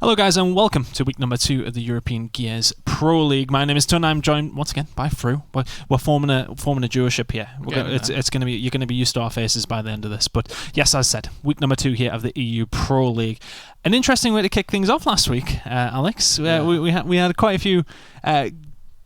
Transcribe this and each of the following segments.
Hello guys and welcome to week number 2 of the European Gears Pro League. My name is Tun. I'm joined once again by Fru. We're forming a duoship here. You're going to be used to our faces by the end of this. But yes, as I said, week number 2 here of the EU Pro League. An interesting way to kick things off last week, Alex. We had quite a few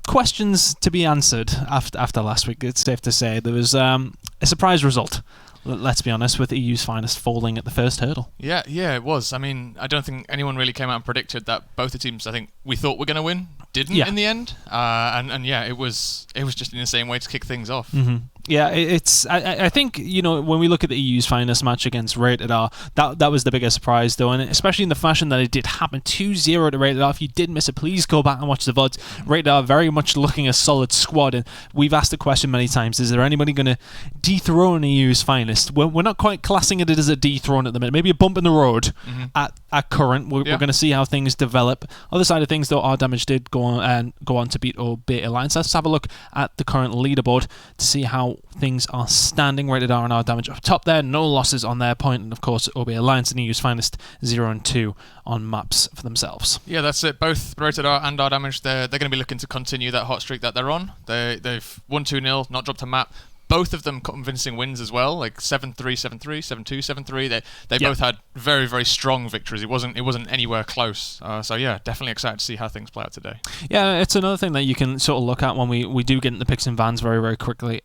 questions to be answered after last week. It's safe to say there was a surprise result. Let's be honest, with EU's finest falling at the first hurdle. Yeah, it was. I mean, I don't think anyone really came out and predicted that both the teams I think we thought were going to win didn't in the end. It was just in the same way to kick things off. Mm-hmm. Yeah, I think, when we look at the EU's finest match against Rated R, that was the biggest surprise, though, and especially in the fashion that it did happen 2-0 to Rated R. If you did miss it, please go back and watch the VODs. Rated R very much looking a solid squad, and we've asked the question many times, is there anybody going to dethrone EU's finest? We're not quite classing it as a dethrone at the minute, maybe a bump in the road at current. We're going to see how things develop. Other side of things, though, our damage did go on to beat Obey Alliance. Let's have a look at the current leaderboard to see how things are standing. Rated R and our damage up top there, no losses on their point, and of course Obey Alliance and EU's finest 0-2 on maps for themselves. Yeah, that's it. Both Rated R and our damage, they're going to be looking to continue that hot streak that they're on. They've won 2-0, not dropped a map. Both of them convincing wins as well, like 7-3, 7-3, 7-2, 7-3. They both had very, very strong victories. It wasn't anywhere close. Definitely excited to see how things play out today. Yeah, it's another thing that you can sort of look at when we do get into picks and bans very, very quickly.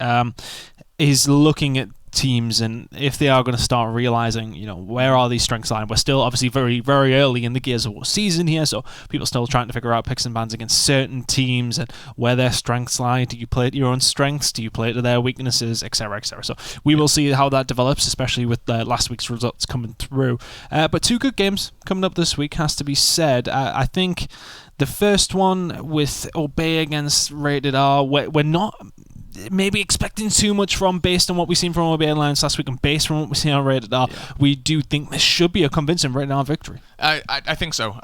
Is looking at teams and if they are going to start realizing, where are these strengths lying. We're still obviously very, very early in the Gears of War season here, so people are still trying to figure out picks and bans against certain teams and where their strengths lie. Do you play to your own strengths? Do you play to their weaknesses, etc., etc.? So we will see how that develops, especially with last week's results coming through. But 2 good games coming up this week, has to be said. I think the first one with Obey against Rated R, we're not maybe expecting too much from, based on what we've seen from Obey Alliance last week and based on what we've seen on Rated R. We do think this should be a convincing Rated R victory. I think so.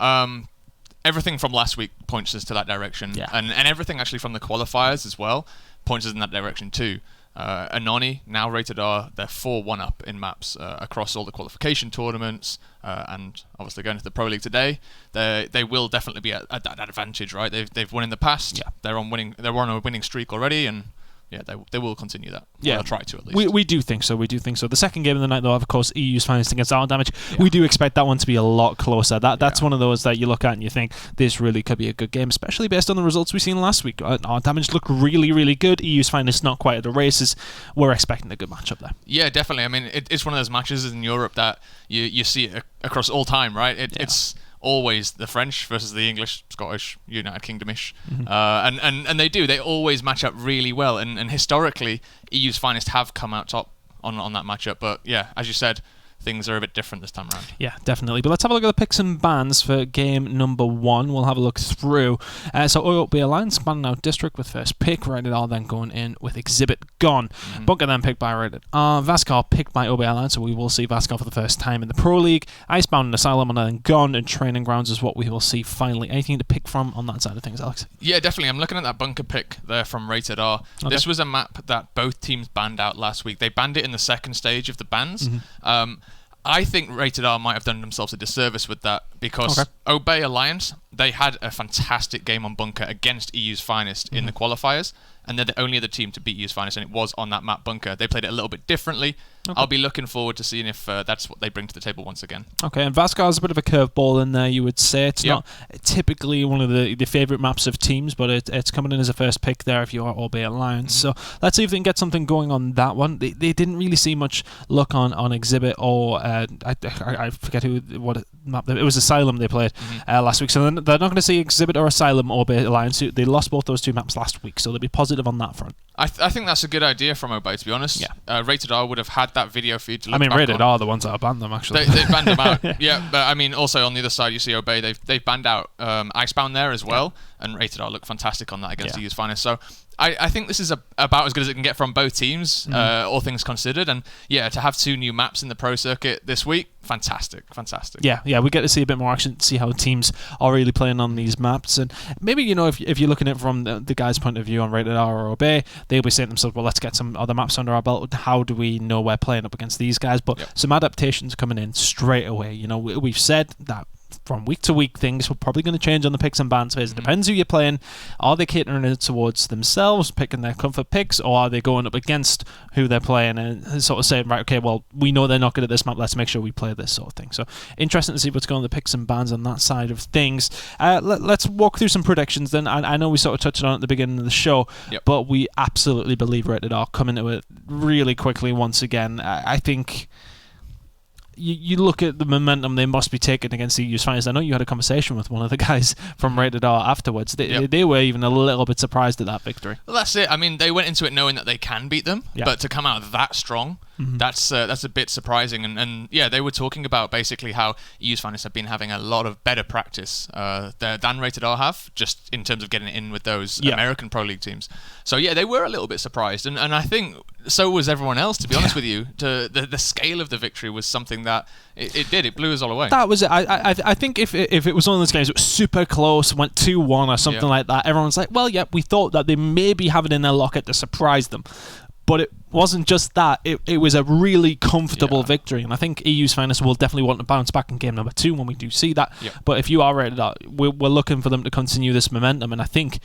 Everything from last week points us to that direction, and everything actually from the qualifiers as well points us in that direction too. Anony, now Rated R, they're 4-1 up in maps across all the qualification tournaments, and obviously going to the Pro League today, they will definitely be at that advantage, right? They've won in the past. Yeah. They're on a winning streak already, and they will continue that. Yeah, they'll try to at least. We do think so. The second game of the night, though, of course, EU's finest against our damage. Yeah. We do expect that one to be a lot closer. That's one of those that you look at and you think this really could be a good game, especially based on the results we've seen last week. Our damage looked really, really good. EU's finest not quite at the races. We're expecting a good matchup there. Yeah, definitely. I mean, it's one of those matches in Europe that you see it across all time, right? It's always the French versus the English, Scottish, United Kingdomish, and they always match up really well, and historically EU's finest have come out top on that matchup, but as you said, things are a bit different this time around. Yeah, definitely. But let's have a look at the picks and bans for game number 1. We'll have a look through. So Obey Alliance banning out District with first pick. Rated R then going in with Exhibit gone. Bunker then picked by Rated R. Vaskar picked by Obey Alliance, so we will see Vaskar for the first time in the Pro League. Icebound and Asylum and then gone, and Training Grounds is what we will see finally. Anything to pick from on that side of things, Alex? Yeah, definitely. I'm looking at that Bunker pick there from Rated R. Okay. This was a map that both teams banned out last week. They banned it in the second stage of the bans. I think Rated R might have done themselves a disservice with that because Obey Alliance, they had a fantastic game on Bunker against EU's finest in the qualifiers, and they're the only other team to beat EU's finest, and it was on that map Bunker. They played it a little bit differently. I'll be looking forward to seeing if that's what they bring to the table once again. Okay, and Vaskar's a bit of a curveball in there, you would say. It's not typically one of the favourite maps of teams, but it's coming in as a first pick there if you are Obey Alliance. So let's see if they can get something going on that one. They didn't really see much luck on Exhibit or I forget what map. It was Asylum they played last week, so they're not going to see Exhibit or Asylum or Obey Alliance. They lost both those 2 maps last week, so they'll be positive on that front. I think that's a good idea from Obey, to be honest. Rated R would have had that video feed to look back Rated R are the ones that have banned them, actually. They banned them out. But I mean, also on the other side, you see Obey, they've banned out Icebound there as well, and Rated R looked fantastic on that against EU's finest. So I think this is about as good as it can get from both teams, all things considered. And to have 2 new maps in the pro circuit this week, fantastic. Yeah, we get to see a bit more action, see how teams are really playing on these maps. And maybe, if you're looking at it from the guy's point of view on Rated R or Obey, they'll be saying to themselves, well, let's get some other maps under our belt. How do we know we're playing up against these guys? But some adaptations coming in straight away. We've said that from week to week, things are probably going to change on the picks and bans phase. It depends who you're playing. Are they catering it towards themselves, picking their comfort picks, or are they going up against who they're playing and sort of saying, right, okay, well, we know they're not good at this map, let's make sure we play this sort of thing. So interesting to see what's going on the picks and bans on that side of things. Let's walk through some predictions then. I know we sort of touched on it at the beginning of the show, but we absolutely believe Rated R coming into it really quickly once again. I think you look at the momentum they must be taking against the EU's finest. I know you had a conversation with one of the guys from Rated R afterwards. They were even a little bit surprised at that victory. Well, that's it. I mean, they went into it knowing that they can beat them, but to come out that strong, that's a bit surprising. And yeah, they were talking about basically how EU's finest have been having a lot of better practice than Rated R have, just in terms of getting in with those American Pro League teams. So yeah, they were a little bit surprised, and I think so was everyone else, to be honest with you. The scale of the victory was something that it blew us all away. That was it. I think if it was one of those games that was super close, went 2-1 or something like that, everyone's like, well, yeah, we thought that they maybe have it in their locket to surprise them. But it wasn't just that. It was a really comfortable victory. And I think EU's finest will definitely want to bounce back in game number 2 when we do see that. But if you are Rated R, we're looking for them to continue this momentum. And I think,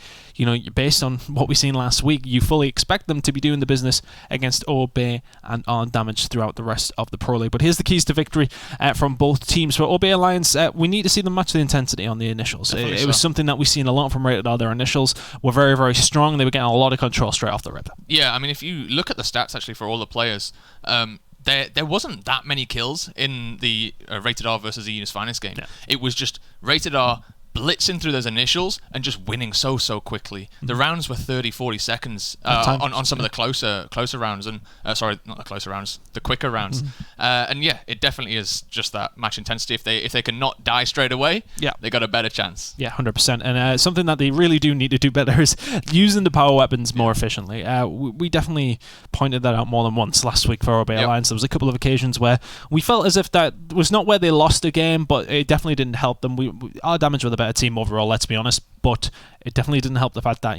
based on what we've seen last week, you fully expect them to be doing the business against Obey and Arm Damage throughout the rest of the Pro League. But here's the keys to victory from both teams. For Obey Alliance, we need to see them match the intensity on the initials. It was something that we've seen a lot from Rated R. Their initials were very, very strong. They were getting a lot of control straight off the rip. Yeah, I mean, if you look at the stats actually for all the players, there wasn't that many kills in the Rated R versus EU's finest game. It was just Rated R blitzing through those initials and just winning so quickly. The rounds were 30-40 seconds on some of the closer rounds, and sorry, not the closer rounds, the quicker rounds. And yeah, it definitely is just that match intensity. If they can not die straight away, they got a better chance. Yeah, 100%. And something that they really do need to do better is using the power weapons more efficiently. We definitely pointed that out more than once last week for Obey Alliance. There was a couple of occasions where we felt as if that was not where they lost the game, but it definitely didn't help them. Our damage were the better team overall, let's be honest, but it definitely didn't help the fact that,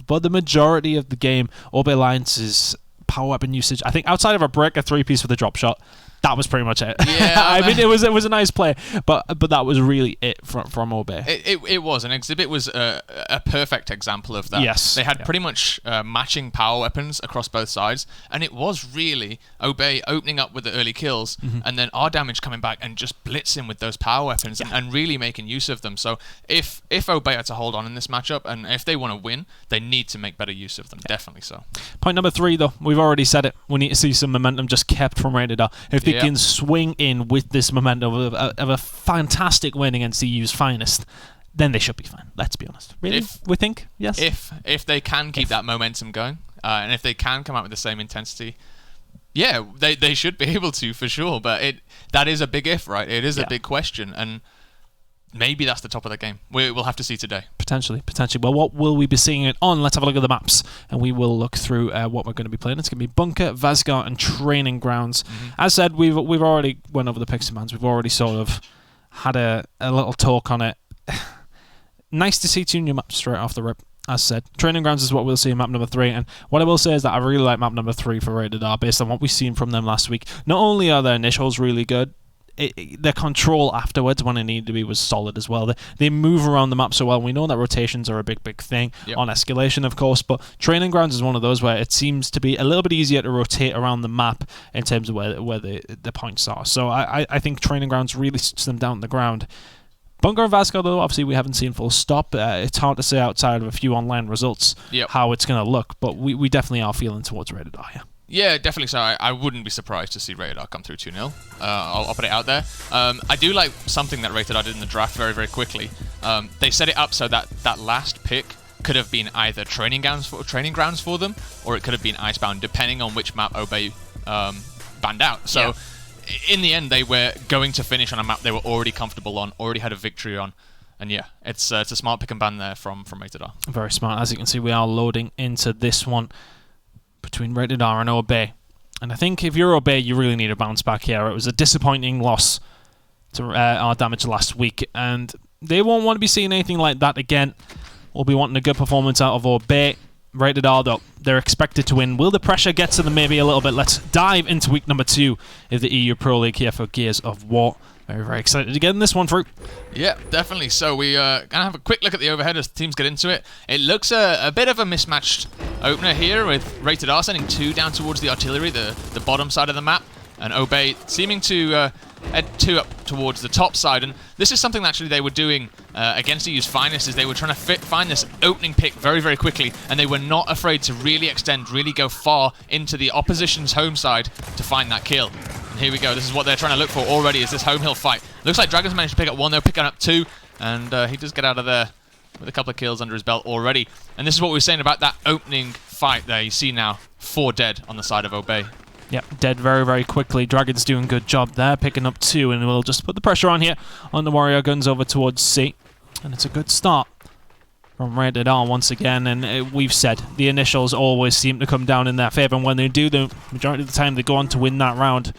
but the majority of the game, Obey Alliance's power weapon usage, I think outside of a break, a 3-piece with a drop shot, that was pretty much it. Yeah, I mean, it was a nice play, but that was really it from Obey. It was. An Exhibit was a perfect example of that. Yes, they had pretty much matching power weapons across both sides, and it was really Obey opening up with the early kills, and then our damage coming back and just blitzing with those power weapons and really making use of them. So if Obey are to hold on in this matchup, and if they want to win, they need to make better use of them. Definitely so. Point number 3, though, we've already said it. We need to see some momentum just kept from Rated R. If they can swing in with this momentum of a fantastic win against the EU's finest, then they should be fine. Let's be honest. Really? We think? Yes? If they can keep that momentum going, and if they can come out with the same intensity, yeah, they should be able to, for sure. But that is a big if, right? It is a big question, and maybe that's the top of the game. We'll have to see today. Potentially. Well, what will we be seeing it on? Let's have a look at the maps, and we will look through what we're going to be playing. It's going to be Bunker, Vazgar, and Training Grounds. As said, we've already went over the picks and bans. We've already sort of had a little talk on it. Nice to see 2 new maps straight off the rip. As said, Training Grounds is what we'll see in map number 3, and what I will say is that I really like map number 3 for Rated R based on what we've seen from them last week. Not only are their initials really good, their control afterwards when it needed to be was solid as well. They move around the map so well. We know that rotations are a big thing on Escalation, of course, but Training Grounds is one of those where it seems to be a little bit easier to rotate around the map in terms of where the points are. So I think Training Grounds really sits them down on the ground. Bunker and Vazgar, though, obviously we haven't seen full stop. It's hard to say outside of a few online results how it's going to look, but we definitely are feeling towards Rated R. Yeah, definitely so. I wouldn't be surprised to see Rated R come through 2-0. I'll put it out there. I do like something that Rated R did in the draft very, very quickly. They set it up so that last pick could have been either training grounds for them, or it could have been Icebound, depending on which map Obey banned out. So in the end, they were going to finish on a map they were already comfortable on, already had a victory on. And yeah, it's a smart pick and ban there from Rated R. Very smart. As you can see, we are loading into this one between Rated R and Obey. And I think if you're Obey, you really need a bounce back here. It was a disappointing loss to our damage last week, and they won't want to be seeing anything like that again. We'll be wanting a good performance out of Obey. Rated R, though, they're expected to win. Will the pressure get to them maybe a little bit? Let's dive into week number 2 of the EU Pro League here for Gears of War. Very, very excited to get this one through. Yeah, definitely. So we gonna have a quick look at the overhead as the teams get into it. It looks a bit of a mismatched opener here, with Rated R sending 2 down towards the artillery, the bottom side of the map, and Obey seeming to head 2 up towards the top side. And this is something that actually they were doing against EU's finest, is they were trying to find this opening pick very, very quickly, and they were not afraid to really extend, really go far into the opposition's home side to find that kill. And here we go. This is what they're trying to look for already, is this home hill fight. Looks like Dragons managed to pick up 1, they're picking up 2, and he does get out of there with a couple of kills under his belt already. And this is what we were saying about that opening fight there. You see now 4 dead on the side of Obey. Yep, dead very, very quickly. Dragons doing a good job there, picking up 2, and we'll just put the pressure on here on the Warrior Guns over towards C. And it's a good start from Rated R once again, and we've said the initials always seem to come down in their favour, and when they do, the majority of the time they go on to win that round.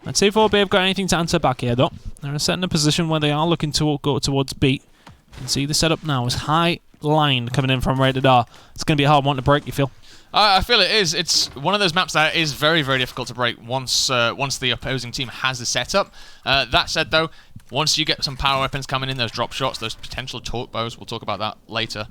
Let's see if Obey have got anything to answer back here, though. They're set in a position where they are looking to go towards B. You can see the setup now is high line coming in from Rated R. It's going to be a hard one to break, you feel? I feel it is. It's one of those maps that is very, very difficult to break once the opposing team has the setup. That said, though, once you get some power weapons coming in, those drop shots, those potential torque bows, we'll talk about that later,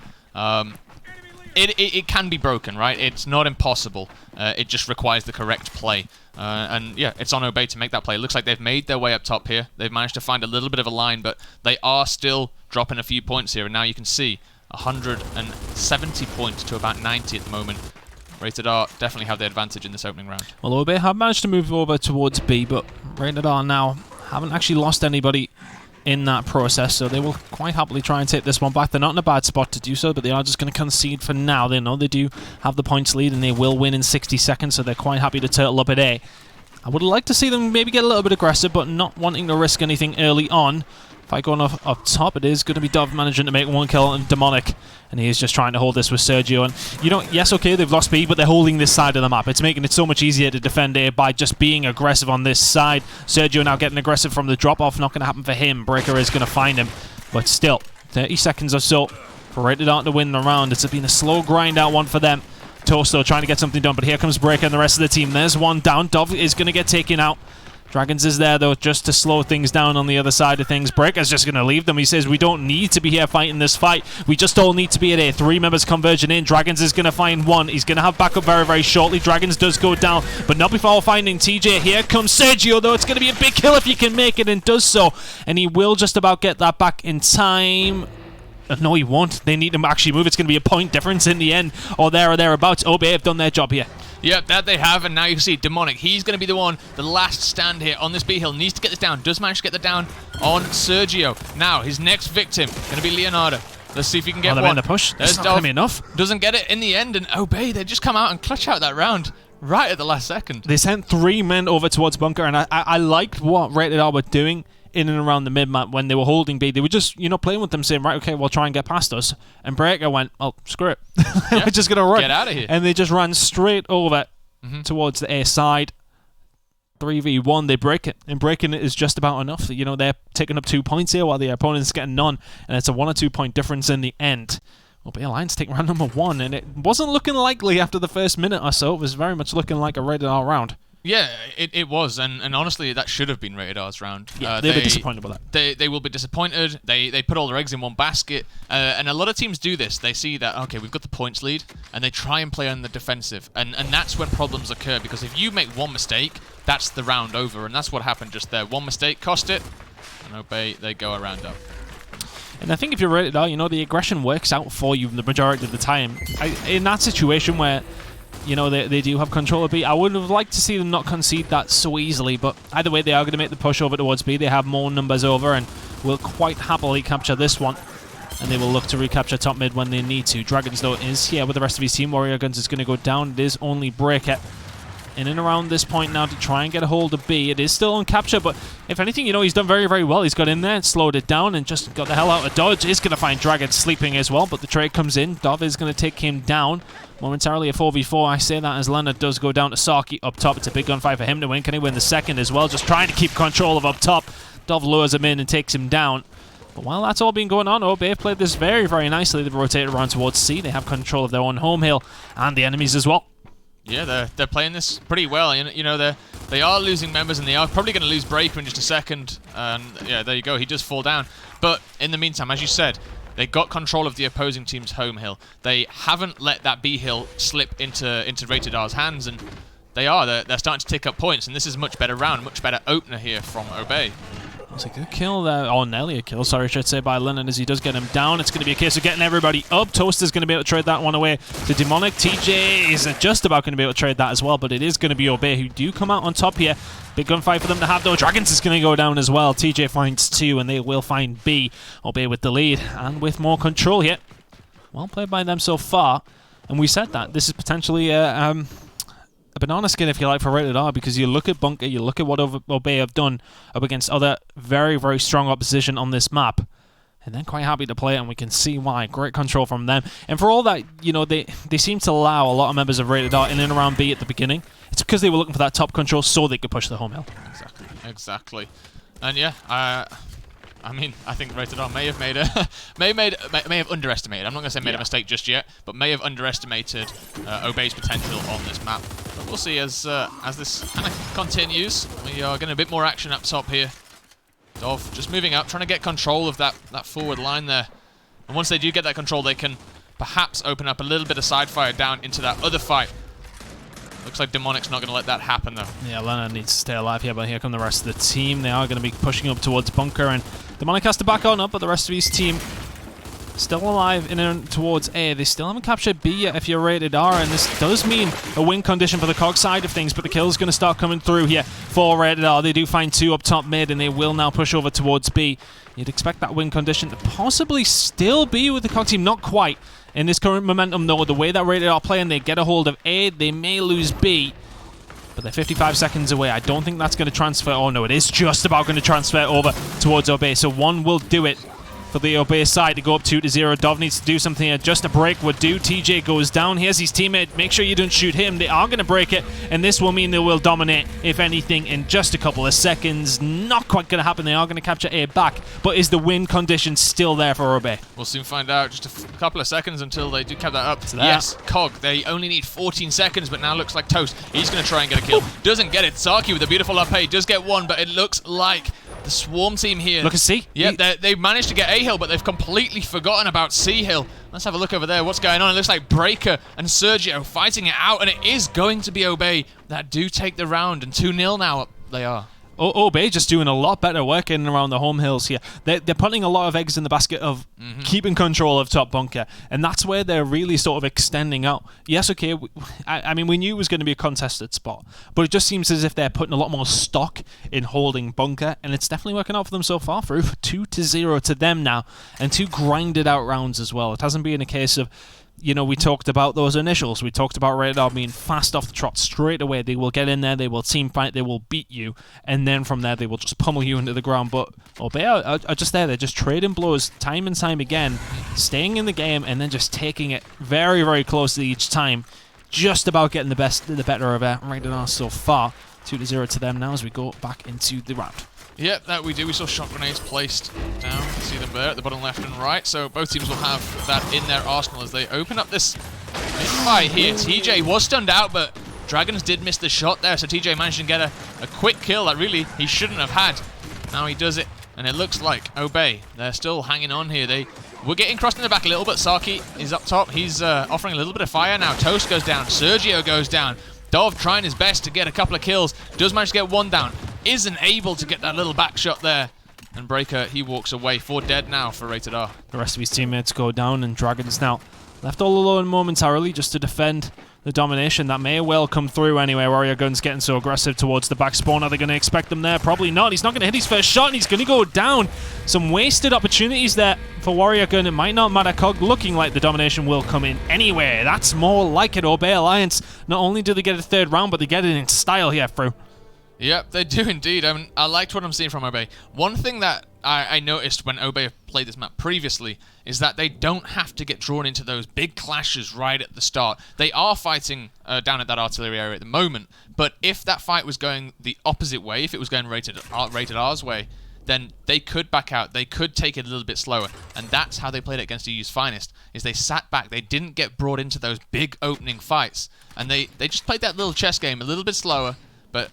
it can be broken, right? It's not impossible. It just requires the correct play. And yeah, it's on Obey to make that play. It looks like they've made their way up top here. They've managed to find a little bit of a line, but they are still dropping a few points here. And now you can see 170 points to about 90 at the moment. Rated R definitely have the advantage in this opening round. Well, Obey have managed to move over towards B, but Rated R now haven't actually lost anybody in that process, so they will quite happily try and take this one back. They're not in a bad spot to do so, but they are just going to concede for now. They know they do have the points lead, and they will win in 60 seconds, so they're quite happy to turtle up at A. I would like to see them maybe get a little bit aggressive, but not wanting to risk anything early on. Fight going off up top, it is going to be Dove managing to make 1 kill, and Demonic, and he is just trying to hold this with Sergio. And you know, yes, okay, they've lost B, but they're holding this side of the map. It's making it so much easier to defend A by just being aggressive on this side. Sergio now getting aggressive from the drop-off, not going to happen for him. Breaker is going to find him, but still, 30 seconds or so for Rated R to win the round. It's been a slow grind out one for them. Toasto trying to get something done, but here comes Breaker and the rest of the team. There's one down. Dove is going to get taken out. Dragons is there, though, just to slow things down on the other side of things. Breaker's just going to leave them. He says, we don't need to be here fighting this fight. We just all need to be at A. 3 members converging in. Dragons is going to find 1. He's going to have backup very, very shortly. Dragons does go down, but not before finding TJ. Here comes Sergio, though. It's going to be a big kill if he can make it, and does so. And he will just about get that back in time. No, he won't. They need him to actually move. It's going to be a point difference in the end, or there or thereabouts. Obey have done their job here. Yep, that they have, and now you can see Demonic. He's going to be the one, the last stand here on this B hill. Needs to get this down. Does manage to get the down on Sergio. Now, his next victim, going to be Leonardo. Let's see if he can get one. In the push. That's not going to be enough. Doesn't get it in the end, and Obey, they just come out and clutch out that round right at the last second. They sent 3 men over towards bunker, and I liked what Rated R were doing in and around the mid-map when they were holding B. They were just, you know, playing with them, saying, right, okay, we'll try and get past us. And Breaker went, oh, screw it. Yeah. We're just going to run. Get out of here. And they just ran straight over towards the A side. 3v1, they break it. And breaking it is just about enough. You know, they're taking up 2 points here while the opponent's getting none. And it's a 1 or 2 point difference in the end. Obey Alliance take round number 1. And it wasn't looking likely after the first minute or so. It was very much looking like a Rated R round. Yeah, it was, and honestly, that should have been Rated R's round. Yeah, they'll be disappointed with that. They will be disappointed. They put all their eggs in one basket, and a lot of teams do this. They see that, okay, we've got the points lead, and they try and play on the defensive, and that's when problems occur, because if you make one mistake, that's the round over, and that's what happened just there. One mistake cost it, and Obey, they go a round up. And I think if you're Rated R, you know, the aggression works out for you the majority of the time. In that situation where, you know, they do have control of B, I would have liked to see them not concede that so easily, but either way, they are going to make the push over towards B. They have more numbers over and will quite happily capture this one, and they will look to recapture top mid when they need to. Dragons, though, is here with the rest of his team. Warrior Guns is going to go down. It is only Breaker in and around this point now to try and get a hold of B. It is still on capture, but if anything, you know, he's done very, very well. He's got in there and slowed it down and just got the hell out of dodge. Is going to find Dragon sleeping as well, but the trade comes in. Dove is going to take him down. Momentarily a 4v4. I say that as Leonard does go down to Saki up top. It's a big gunfight for him to win. Can he win the second as well? Just trying to keep control of up top. Dove lures him in and takes him down. But while that's all been going on, Obey have played this very, very nicely. They've rotated around towards C. They have control of their own home hill and the enemies as well. Yeah, they're playing this pretty well. You know, they are losing members, and they are probably going to lose Breaker in just a second. And yeah, there you go. He does fall down. But in the meantime, as you said, they got control of the opposing team's home hill. They haven't let that B hill slip into Rated R's hands, and they're starting to tick up points. And this is a much better round, much better opener here from Obey. It's a good kill there, or nearly a kill, sorry, I should say, by Lennon as he does get him down. It's going to be a case of getting everybody up. Toaster's going to be able to trade that one away to Demonic. TJ is just about going to be able to trade that as well, but it is going to be Obey who do come out on top here. Big gunfight for them to have, though. Dragons is going to go down as well. TJ finds 2, and they will find B. Obey with the lead, and with more control here. Well played by them so far, and we said that. This is potentially a banana skin, if you like, for Rated R, because you look at Bunker, you look at what Obey have done up against other very, very strong opposition on this map, and they're quite happy to play it, and we can see why. Great control from them. And for all that, you know, they seem to allow a lot of members of Rated R in and around B at the beginning. It's because they were looking for that top control so they could push the home hill. Exactly. And yeah, I mean, I think Rated R may have made a may have underestimated. I'm not going to say made a mistake just yet, but may have underestimated Obey's potential on this map. But we'll see as this kind of continues. We are getting a bit more action up top here. Dov just moving up, trying to get control of that forward line there. And once they do get that control, they can perhaps open up a little bit of side fire down into that other fight. Looks like Demonic's not going to let that happen, though. Yeah, Lena needs to stay alive here, but here come the rest of the team. They are going to be pushing up towards Bunker, and Demonic has to back on up, but the rest of his team still alive in and towards A. They still haven't captured B yet if you're Rated R, and this does mean a win condition for the COG side of things, but the kill's going to start coming through here for Rated R. They do find 2 up top mid, and they will now push over towards B. You'd expect that win condition to possibly still be with the COG team, not quite. In this current momentum, though, the way that Rated R playing, they get a hold of A, they may lose B, but they're 55 seconds away. I don't think that's going to transfer. Oh, no, it is just about going to transfer over towards Obey, so one will do it for the Obey side to go up 2-0. Dov needs to do something here. Just a break would do. TJ goes down. Here's his teammate. Make sure you don't shoot him. They are going to break it, and this will mean they will dominate, if anything, in just a couple of seconds. Not quite going to happen. They are going to capture A back, but is the win condition still there for Obey? We'll soon find out. Just a couple of seconds until they do cap that up. Yes, COG. They only need 14 seconds, but now looks like Toast. He's going to try and get a kill. Doesn't get it. Saki with a beautiful up A does get one, but it looks like the Swarm team here. Look at C. Yep, they managed to get A hill, but they've completely forgotten about C hill. Let's have a look over there. What's going on? It looks like Breaker and Sergio fighting it out, and it is going to be Obey that do take the round, and 2-0 now they are. Obey just doing a lot better work in and around the home hills here. They're putting a lot of eggs in the basket of keeping control of top bunker, and that's where they're really sort of extending out. Yes, okay, I mean, we knew it was going to be a contested spot, but it just seems as if they're putting a lot more stock in holding bunker, and it's definitely working out for them so far. Through 2-0 to them now, and 2 grinded out rounds as well. It hasn't been a case of, you know, we talked about those initials. We talked about Rated R being fast off the trot straight away. They will get in there, they will team fight, they will beat you, and then from there they will just pummel you into the ground. But Obey are just there. They're just trading blows time and time again, staying in the game, and then just taking it very, very closely each time. Just about getting the better of Rated R so far. 2-0 to them now as we go back into the round. Yep, that we do. We saw shot grenades placed down. You can see them there at the bottom left and right. So both teams will have that in their arsenal as they open up this fight here. TJ was stunned out, but Dragons did miss the shot there. So TJ managed to get a quick kill that really he shouldn't have had. Now he does it, and it looks like Obey, they're still hanging on here. They were getting crossed in the back a little, but Saki is up top. He's offering a little bit of fire now. Toast goes down. Sergio goes down. Dov trying his best to get a couple of kills. Does manage to get one down. Isn't able to get that little back shot there. And Breaker, he walks away. 4 dead now for Rated R. The rest of his teammates go down, and Dragons now left all alone momentarily just to defend the domination. That may well come through anyway. Warrior Gun's getting so aggressive towards the back spawn. Are they going to expect them there? Probably not. He's not going to hit his first shot, and he's going to go down. Some wasted opportunities there for Warrior Gun. It might not matter. COG looking like the domination will come in anyway. That's more like it. Obey Alliance, not only do they get a 3rd round, but they get it in style here through. Yep, they do indeed. I mean, I liked what I'm seeing from Obey. One thing that I noticed when Obey have played this map previously is that they don't have to get drawn into those big clashes right at the start. They are fighting down at that artillery area at the moment, but if that fight was going the opposite way, if it was going rated R's way, then they could back out. They could take it a little bit slower. And that's how they played it against EU's finest, is they sat back. They didn't get brought into those big opening fights. And they just played that little chess game a little bit slower. But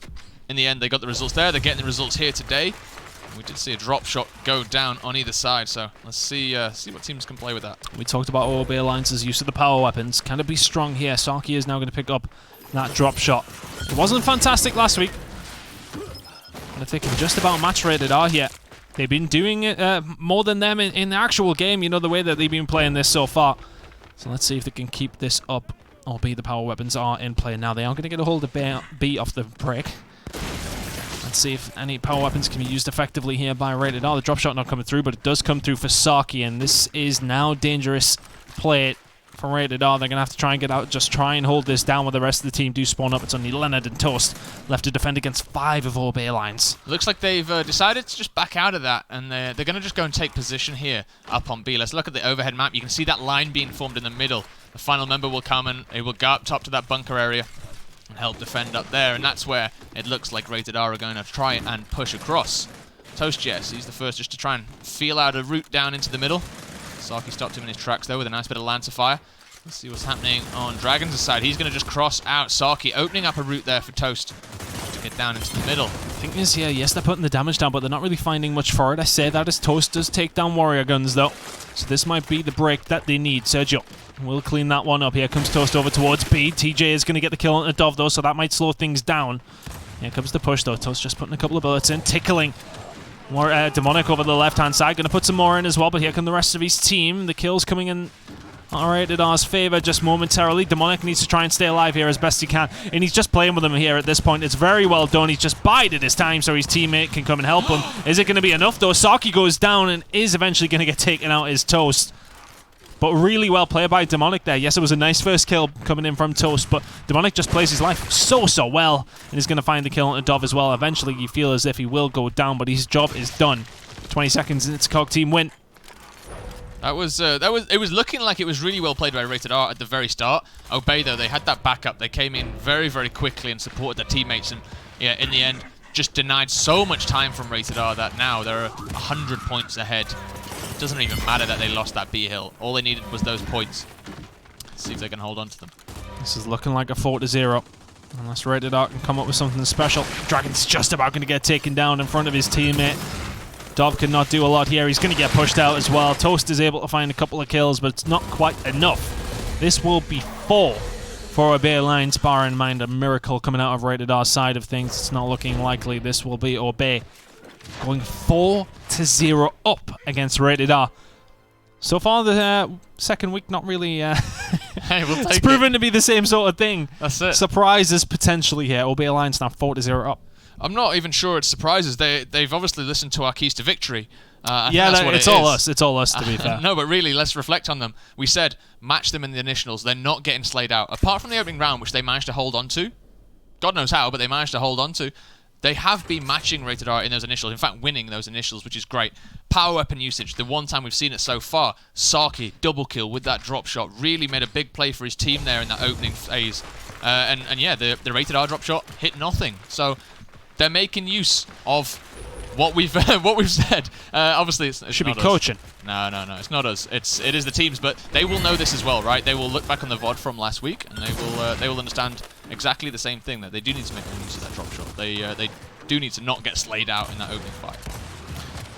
in the end, they got the results there. They're getting the results here today. We did see a drop shot go down on either side, so let's see what teams can play with that. We talked about OB Alliance's use of the power weapons. Can it be strong here? Saki is now going to pick up that drop shot. It wasn't fantastic last week, but if they can just about match Rated R here, they've been doing it more than them in the actual game, you know, the way that they've been playing this so far. So let's see if they can keep this up, albeit the power weapons are in play now. They are going to get a hold of B off the break. Let's see if any power weapons can be used effectively here by Rated R. The drop shot not coming through, but it does come through for Saki, and this is now dangerous play for Rated R. They're going to have to try and get out, just try and hold this down while the rest of the team do spawn up. It's only Leonard and Toast left to defend against 5 of OB Alliance. Looks like they've decided to just back out of that, and they're going to just go and take position here up on B. Let's look at the overhead map. You can see that line being formed in the middle. The final member will come and it will go up top to that bunker area and help defend up there, and that's where it looks like Rated R are going to try and push across. Toast Jess, he's the first just to try and feel out a route down into the middle. Saki stopped him in his tracks though with a nice bit of Lancer fire. Let's see what's happening on Dragon's side. He's going to just cross out Saki, opening up a route there for Toast to get down into the middle. The thing is here, yes, they're putting the damage down, but they're not really finding much for it. I say that as Toast does take down Warrior Guns though, so this might be the break that they need. Sergio will clean that one up. Here comes Toast over towards B. TJ is going to get the kill on a Dove though, so that might slow things down. Here comes the push though. Toast just putting a couple of bullets in, tickling more Demonic over the left-hand side. Going to put some more in as well, but here come the rest of his team. The kills coming in Rated R's favor just momentarily. Demonic needs to try and stay alive here as best he can, and he's just playing with him here at this point. It's very well done. He's just bided his time so his teammate can come and help him. Is it going to be enough though? Saki goes down and is eventually going to get taken out as Toast. But really well played by Demonic there. Yes, it was a nice first kill coming in from Toast, but Demonic just plays his life so well, and is going to find the kill on a Dove as well. Eventually, you feel as if he will go down, but his job is done. 20 seconds and it's a COG team win. It was looking like it was really well played by Rated R at the very start. Obey though, they had that backup. They came in very quickly and supported their teammates, and yeah, in the end, just denied so much time from Rated R that now they're 100 points ahead. It doesn't even matter that they lost that B hill. All they needed was those points. Let's see if they can hold on to them. This is looking like a 4-0. Unless Rated R can come up with something special. Dragon's just about going to get taken down in front of his teammate. Dove cannot do a lot here. He's going to get pushed out as well. Toast is able to find a couple of kills, but it's not quite enough. This will be 4 for Obey Alliance, bar in mind a miracle coming out of Rated R's side of things. It's not looking likely. This will be Obey going 4-0 up against Rated R. So far, the second week, not really... Hey, we'll take it's proven to be the same sort of thing. That's it. Surprises potentially here. Obey Alliance now 4-0 up. I'm not even sure it's surprises. They've obviously listened to our keys to victory. Yeah, that's what it's all us. It's all us, to be fair. No, but really, let's reflect on them. We said match them in the initials. They're not getting slayed out. Apart from the opening round, which they managed to hold on to. God knows how, but they managed to hold on to. They have been matching Rated R in those initials. In fact, winning those initials, which is great. Power weapon usage, the one time we've seen it so far. Saki, double kill with that drop shot. Really made a big play for his team there in that opening phase. And yeah, the Rated R drop shot hit nothing. So they're making use of what we've said. Obviously, it should be coaching. No, it's not us. It is the teams, but they will know this as well, right? They will look back on the VOD from last week, and they will understand exactly the same thing, that they do need to make use of that drop shot. They do need to not get slayed out in that opening fight.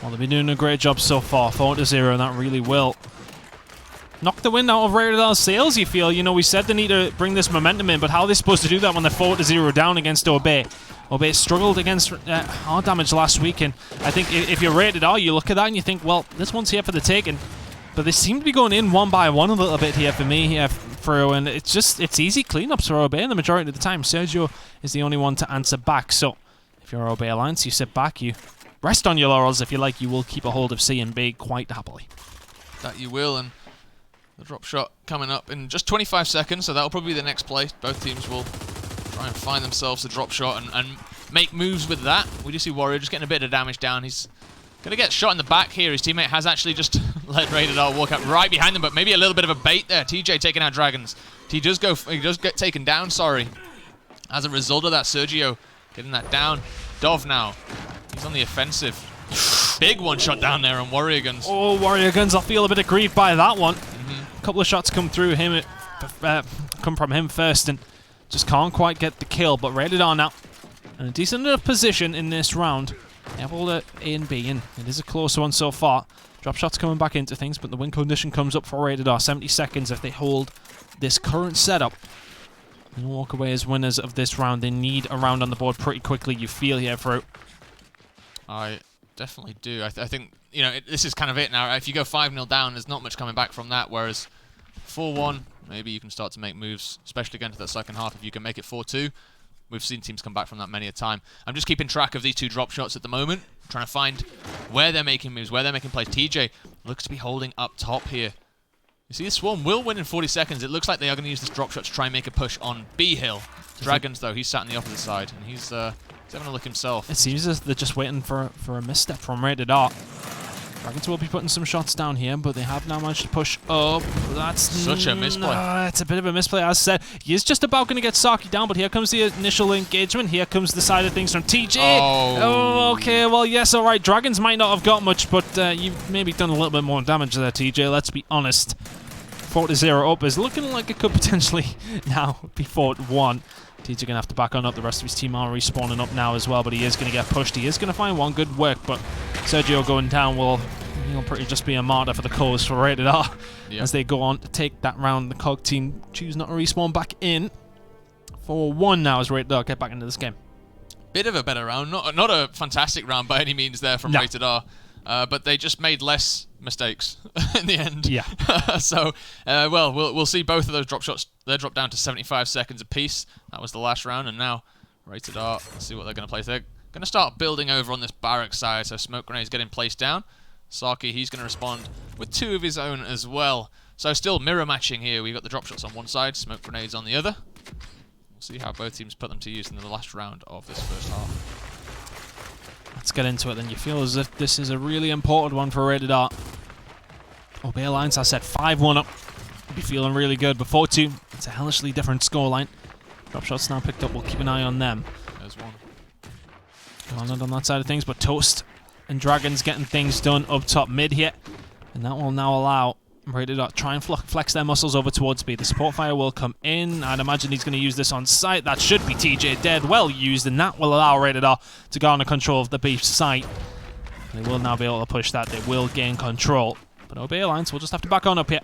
Well, they've been doing a great job so far, 4-0, and that really will knock the wind out of Rated R's sails, you feel. You know, we said they need to bring this momentum in, but how are they supposed to do that when they're 4-0 down against Obey? Obey struggled against hard damage last week, and I think if you're Rated R, you look at that and you think, well, this one's here for the taking. But they seem to be going in one by one a little bit here for me, here for and it's easy cleanups for Obey the majority of the time. Sergio is the only one to answer back, so if you're Obey Alliance, you sit back, you rest on your laurels. If you like, you will keep a hold of C and B quite happily. That you will, and the drop shot coming up in just 25 seconds, so that'll probably be the next play. Both teams will try and find themselves a drop shot and make moves with that. We do see Warrior just getting a bit of damage down. He's going to get shot in the back here. His teammate has actually just let Rated R walk up right behind him, but maybe a little bit of a bait there. TJ taking out Dragons. He does get taken down, sorry. As a result of that, Sergio getting that down. Dove now. He's on the offensive. Big one shot down there on Warrior Guns. Oh, Warrior Guns, I feel a bit aggrieved by that one. A couple of shots come through him, come from him first, and just can't quite get the kill, but Rated R now in a decent enough position in this round. They have all the A and B, and it is a close one so far. Drop shots coming back into things, but the win condition comes up for Rated R. 70 seconds if they hold this current setup and walk away as winners of this round. They need a round on the board pretty quickly, you feel here, Fruit. I definitely do. I think, you know, this is kind of it now. If you go 5-0 down, there's not much coming back from that, whereas 4-1, maybe you can start to make moves, especially again to that second half. If you can make it 4-2, we've seen teams come back from that many a time. I'm just keeping track of these two drop shots at the moment, trying to find where they're making moves, where they're making plays. TJ looks to be holding up top here. You see, the Swarm will win in 40 seconds. It looks like they are going to use this drop shot to try and make a push on B Hill. Dragons, though, he's sat on the opposite side, and he's having a look himself. It seems as they're just waiting for a misstep from Rated R. Dragons will be putting some shots down here, but they have now managed to push up. That's such a misplay. It's a bit of a misplay, as I said. He is just about going to get Saki down, but here comes the initial engagement. Here comes the side of things from TJ. Oh, okay. Well, yes, all right. Dragons might not have got much, but you've maybe done a little bit more damage there, TJ. Let's be honest. 4-0 up is looking like it could potentially now be 4-1. TJ going to have to back on up. The rest of his team are respawning up now as well, but he is going to get pushed. He is going to find one good work, but Sergio going down will pretty just be a martyr for the cause for Rated R. Yep. As they go on to take that round. The COG team choose not to respawn back in. 4-1 now as Rated R get back into this game. Bit of a better round. Not a fantastic round by any means there from Rated R. But they just made less mistakes in the end. Yeah. So, well, we'll see both of those drop shots. They're dropped down to 75 seconds apiece. That was the last round, and now Rated R, let's see what they're going to place. They're going to start building over on this barrack side, so smoke grenades getting placed down. Saki, he's going to respond with 2 of his own as well. So still mirror matching here. We've got the drop shots on one side, smoke grenades on the other. We'll see how both teams put them to use in the last round of this first half. Let's get into it then. You feel as if this is a really important one for Rated R. Obey Alliance, I said 5-1 up. Be feeling really good. But 4-2, it's a hellishly different scoreline. Drop shots now picked up. We'll keep an eye on them. There's one. Landed on that side of things, but Toast and Dragons getting things done up top mid here. And that will now allow Rated R try and flex their muscles over towards B. The support fire will come in. I'd imagine he's going to use this on site. That should be TJ dead. Well used, and that will allow Rated R to garner control of the B site. They will now be able to push that. They will gain control. But Obey Alliance will just have to back on up here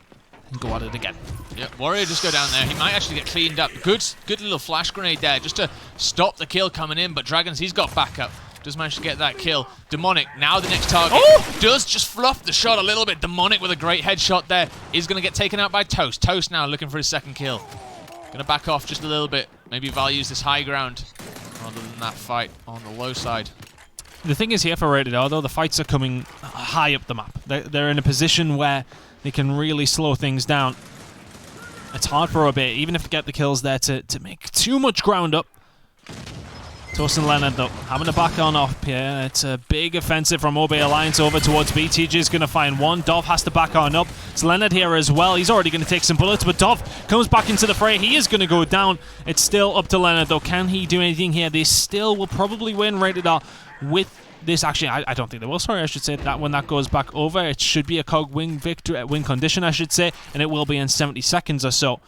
and go at it again. Yep, Warrior just go down there. He might actually get cleaned up. Good little flash grenade there just to stop the kill coming in. But Dragons, he's got backup. Does manage to get that kill. Demonic, now the next target. Oh! Does just fluff the shot a little bit. Demonic with a great headshot there. Is going to get taken out by Toast. Toast now looking for his second kill. Going to back off just a little bit. Maybe values this high ground rather than that fight on the low side. The thing is here for Rated R, though, the fights are coming high up the map. They're in a position where they can really slow things down. It's hard for Obey, even if they get the kills there, to make too much ground up. Toast and Leonard, though, having to back on off here. It's a big offensive from Obey Alliance over towards B. TJ is going to find one. Dov has to back on up. It's Leonard here as well. He's already going to take some bullets, but Dov comes back into the fray. He is going to go down. It's still up to Leonard, though. Can he do anything here? They still will probably win Rated R with this. Actually, I don't think they will. Sorry, I should say that when that goes back over, it should be a COG win victory, win condition, I should say, and it will be in 70 seconds or so.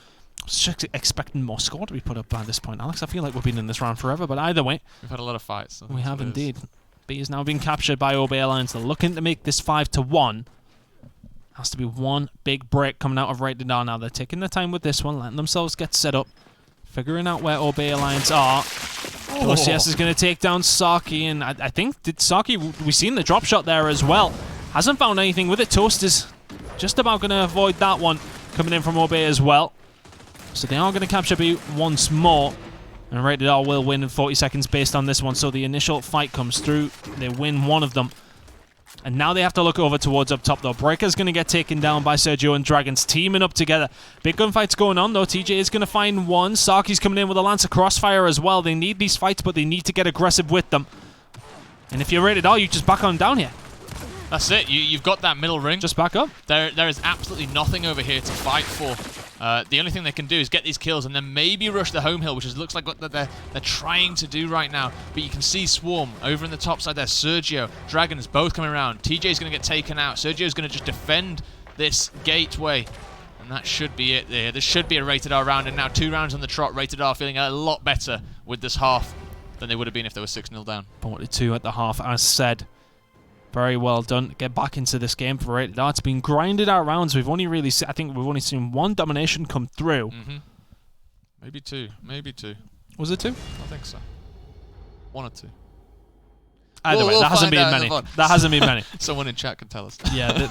I was just expecting more score to be put up by this point, Alex. I feel like we've been in this round forever, but either way, we've had a lot of fights. So we have indeed. B is now being captured by Obey Alliance. They're looking to make this 5-1. Has to be one big break coming out of Rated R now. They're taking their time with this one, letting themselves get set up, figuring out where Obey Alliance are. OCS is going to take down Saki, and I think Saki, we've seen the drop shot there as well. Hasn't found anything with it. Toast is just about going to avoid that one coming in from Obey as well. So they are going to capture B once more. And Rated R will win in 40 seconds based on this one. So the initial fight comes through. They win one of them. And now they have to look over towards up top, though. Breaker's going to get taken down by Sergio and Dragons, teaming up together. Big gunfights going on, though. TJ is going to find one. Saki's coming in with a Lancer Crossfire as well. They need these fights, but they need to get aggressive with them. And if you're Rated R, you just back on down here. That's it. You've got that middle ring. Just back up. There is absolutely nothing over here to fight for. The only thing they can do is get these kills and then maybe rush the home hill, which looks like what they're trying to do right now. But you can see Swarm over in the top side there. Sergio, Dragons both coming around. TJ's going to get taken out. Sergio's going to just defend this gateway. And that should be it there. This should be a Rated R round. And now 2 rounds on the trot. Rated R feeling a lot better with this half than they would have been if they were 6-0 down. 42 at the half, as said. Very well done. Get back into this game for Rated R. It's been grinded out rounds. We've only really I think we've only seen 1 domination come through. Maybe 2. Maybe 2. Was it 2? I think so. 1 or 2. Either way, that hasn't been many. That hasn't been many. Someone in chat can tell us. Yeah,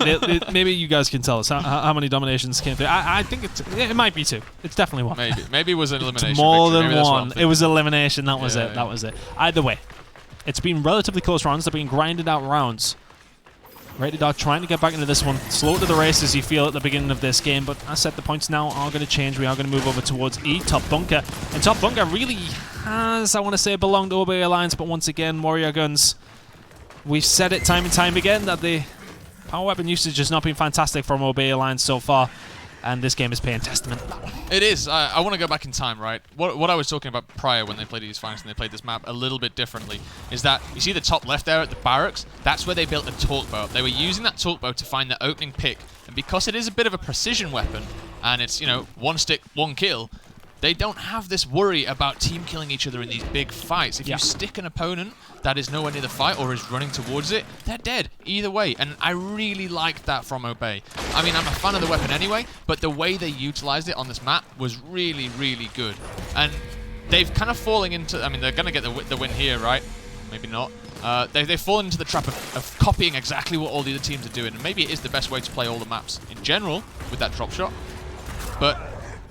maybe you guys can tell us how many dominations came through. I think it might be 2. It's definitely 1. Maybe it was an elimination. It's more victory. than 1. It was elimination. That was it. That was it. Either way, it's been relatively close rounds. They've been grinded out rounds. Rated R trying to get back into this one. Slow to the races, you feel, at the beginning of this game. But as I said, the points now are going to change. We are going to move over towards E, Top Bunker. And Top Bunker really has, I want to say, belonged to OB Alliance. But once again, Warrior Guns, we've said it time and time again that the power weapon usage has not been fantastic from OB Alliance so far. And this game is paying testament to that one. It is. I want to go back in time, right? What I was talking about prior when they played these finals and they played this map a little bit differently is that you see the top left there at the barracks? That's where they built the torque bow. They were using that torque bow to find the opening pick. And because it is a bit of a precision weapon and it's, 1 stick, 1 kill, they don't have this worry about team killing each other in these big fights. If you stick an opponent that is nowhere near the fight or is running towards it, they're dead either way. And I really liked that from Obey. I mean, I'm a fan of the weapon anyway, but the way they utilized it on this map was really, really good. And they've kind of fallen into... I mean, they're going to get the win here, right? Maybe not. They've fallen into the trap of copying exactly what all the other teams are doing. And maybe it is the best way to play all the maps in general with that drop shot. But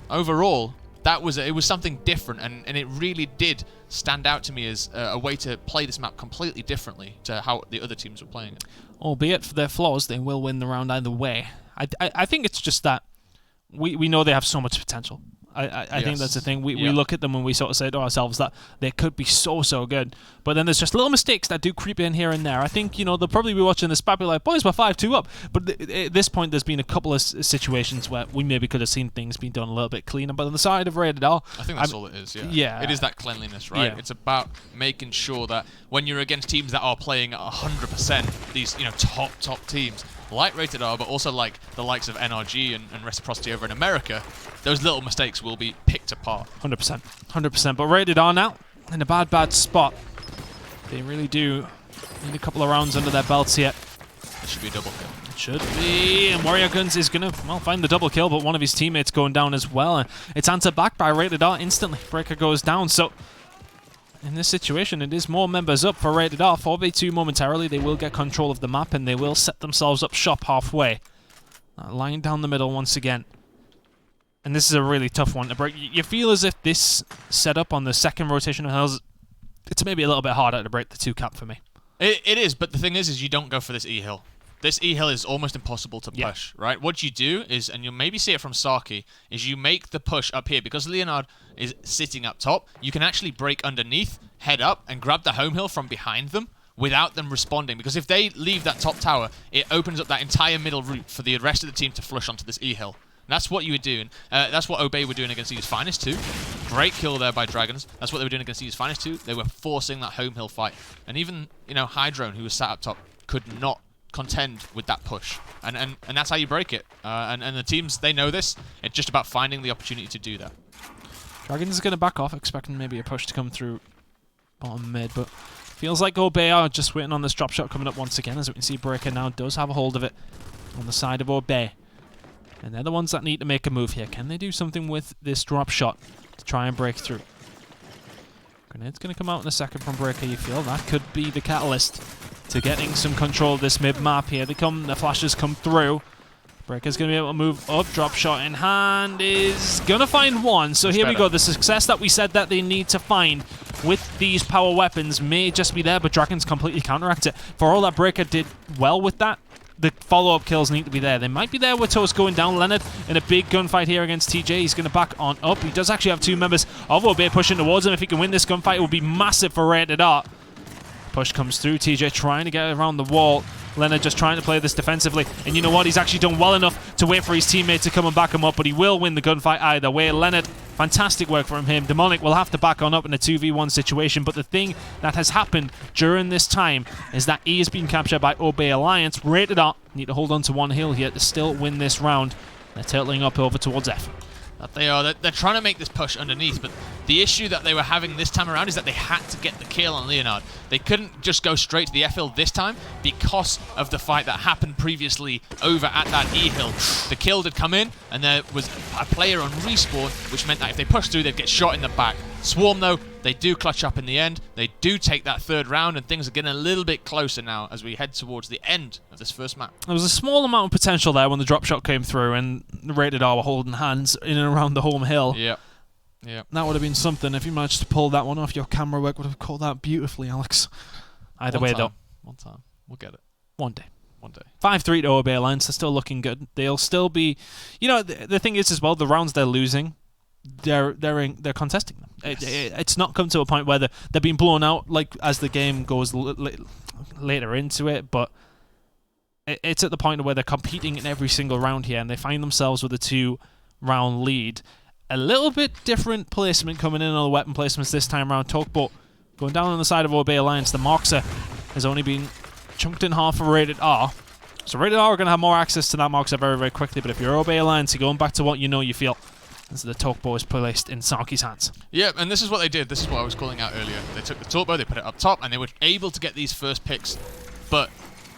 overall... it was something different, and it really did stand out to me as a way to play this map completely differently to how the other teams were playing it. Albeit for their flaws, they will win the round either way. I think it's just that we know they have so much potential. I think that's the thing. We look at them and we sort of say to ourselves that they could be so good. But then there's just little mistakes that do creep in here and there. I think, they'll probably be watching this back, be like, boys, we're 5-2 up. But at this point, there's been a couple of situations where we maybe could have seen things being done a little bit cleaner. But on the side of Rated R... I think that's all it is, yeah. It is that cleanliness, right? Yeah. It's about making sure that when you're against teams that are playing 100%, these, top teams, like Rated R, but also like the likes of NRG and Reciprocity over in America, those little mistakes will be picked apart. 100%. 100%. But Rated R now in a bad spot. They really do need a couple of rounds under their belts here. It should be a double kill. It should be. And Warrior Guns is going to, find the double kill, but one of his teammates going down as well. And it's answered back by Rated R instantly. Breaker goes down, so... in this situation, it is more members up for Rated R. 4v2 momentarily. They will get control of the map and they will set themselves up shop halfway. Lying down the middle once again. And this is a really tough one to break. You feel as if this setup on the second rotation of hills, it's maybe a little bit harder to break the 2-cap for me. It is, but the thing is you don't go for this E-hill. This E-hill is almost impossible to push, right? What you do is, and you'll maybe see it from Saki, is you make the push up here. Because Leonard is sitting up top, you can actually break underneath, head up, and grab the home hill from behind them without them responding. Because if they leave that top tower, it opens up that entire middle route for the rest of the team to flush onto this E-hill. And that's what you were doing. That's what Obey were doing against E's Finest 2. Great kill there by Dragons. That's what they were doing against E's Finest 2. They were forcing that home hill fight. And even, Hydrone, who was sat up top, could not contend with that push. And that's how you break it. And the teams, they know this. It's just about finding the opportunity to do that. Dragons is going to back off, expecting maybe a push to come through bottom mid, but feels like Obey are just waiting on this drop shot coming up once again. As we can see, Breaker now does have a hold of it on the side of Obey. And they're the ones that need to make a move here. Can they do something with this drop shot to try and break through? Grenade's going to come out in a second from Breaker, you feel. That could be the catalyst to getting some control of this mid-map. Here they come, the flashes come through. Breaker's going to be able to move up, drop shot in hand, is going to find one. So here we go, the success that we said that they need to find with these power weapons may just be there, but Dragons completely counteract it. For all that Breaker did well with that, the follow-up kills need to be there. They might be there with Toast going down. Leonard in a big gunfight here against TJ. He's going to back on up. He does actually have 2 members of Obey pushing towards him. If he can win this gunfight, it will be massive for Rated R. Push comes through. TJ trying to get around the wall. Leonard just trying to play this defensively. And you know what? He's actually done well enough to wait for his teammate to come and back him up, but he will win the gunfight either way. Leonard, fantastic work from him. Demonic will have to back on up in a 2v1 situation, but the thing that has happened during this time is that E has been captured by Obey Alliance. Rated R need to hold on to one hill here to still win this round. They're turtling up over towards F. That they are. They're trying to make this push underneath, but the issue that they were having this time around is that they had to get the kill on Leonard. They couldn't just go straight to the F hill this time because of the fight that happened previously over at that E hill. The kill had come in, and there was a player on respawn, which meant that if they pushed through, they'd get shot in the back. Swarm, though, they do clutch up in the end. They do take that third round, and things are getting a little bit closer now as we head towards the end of this first map. There was a small amount of potential there when the drop shot came through, and the Rated R were holding hands in and around the home hill. Yeah. Yeah. That would have been something if you managed to pull that one off. Your camera work would have caught that beautifully, Alex. Either way, though. One time. We'll get it. One day. One day. 5-3 to Obey Alliance. They're still looking good. They'll still be... You know, the thing is as well, the rounds they're losing, they're contesting them. Yes. It's not come to a point where they're being blown out like as the game goes later into it, but it's at the point where they're competing in every single round here, and they find themselves with a 2-round lead. A little bit different placement coming in on the weapon placements this time around. Tugboat going down on the side of Obey Alliance. The Moxer has only been chunked in half for Rated R. So Rated R are going to have more access to that Moxer very, very quickly, but if you're Obey Alliance, you're going back to what you know you feel. As the Tugboat is placed in Saki's hands. Yeah, and this is what they did. This is what I was calling out earlier. They took the Tugboat, they put it up top, and they were able to get these first picks. But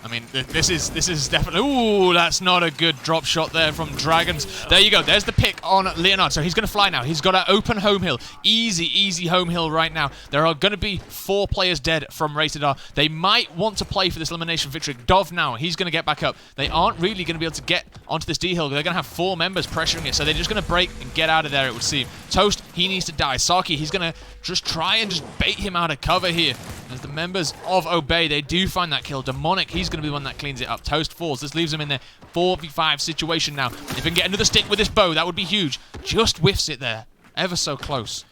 I mean, this is definitely... Ooh, that's not a good drop shot there from Dragons. There you go. There's the pick on Leonard. So he's going to fly now. He's got an open home hill. Easy home hill right now. There are going to be 4 players dead from Rated R. They might want to play for this elimination victory. Dov now. He's going to get back up. They aren't really going to be able to get onto this D hill. They're going to have 4 members pressuring it. So they're just going to break and get out of there, it would seem. Toast, he needs to die. Saki, he's going to just try and just bait him out of cover here. As the members of Obey, they do find that kill. Demonic, he's going to be the one that cleans it up. Toast falls. This leaves him in their 4v5 situation now. If he can get another stick with this bow, that would be huge. Just whiffs it there. Ever so close.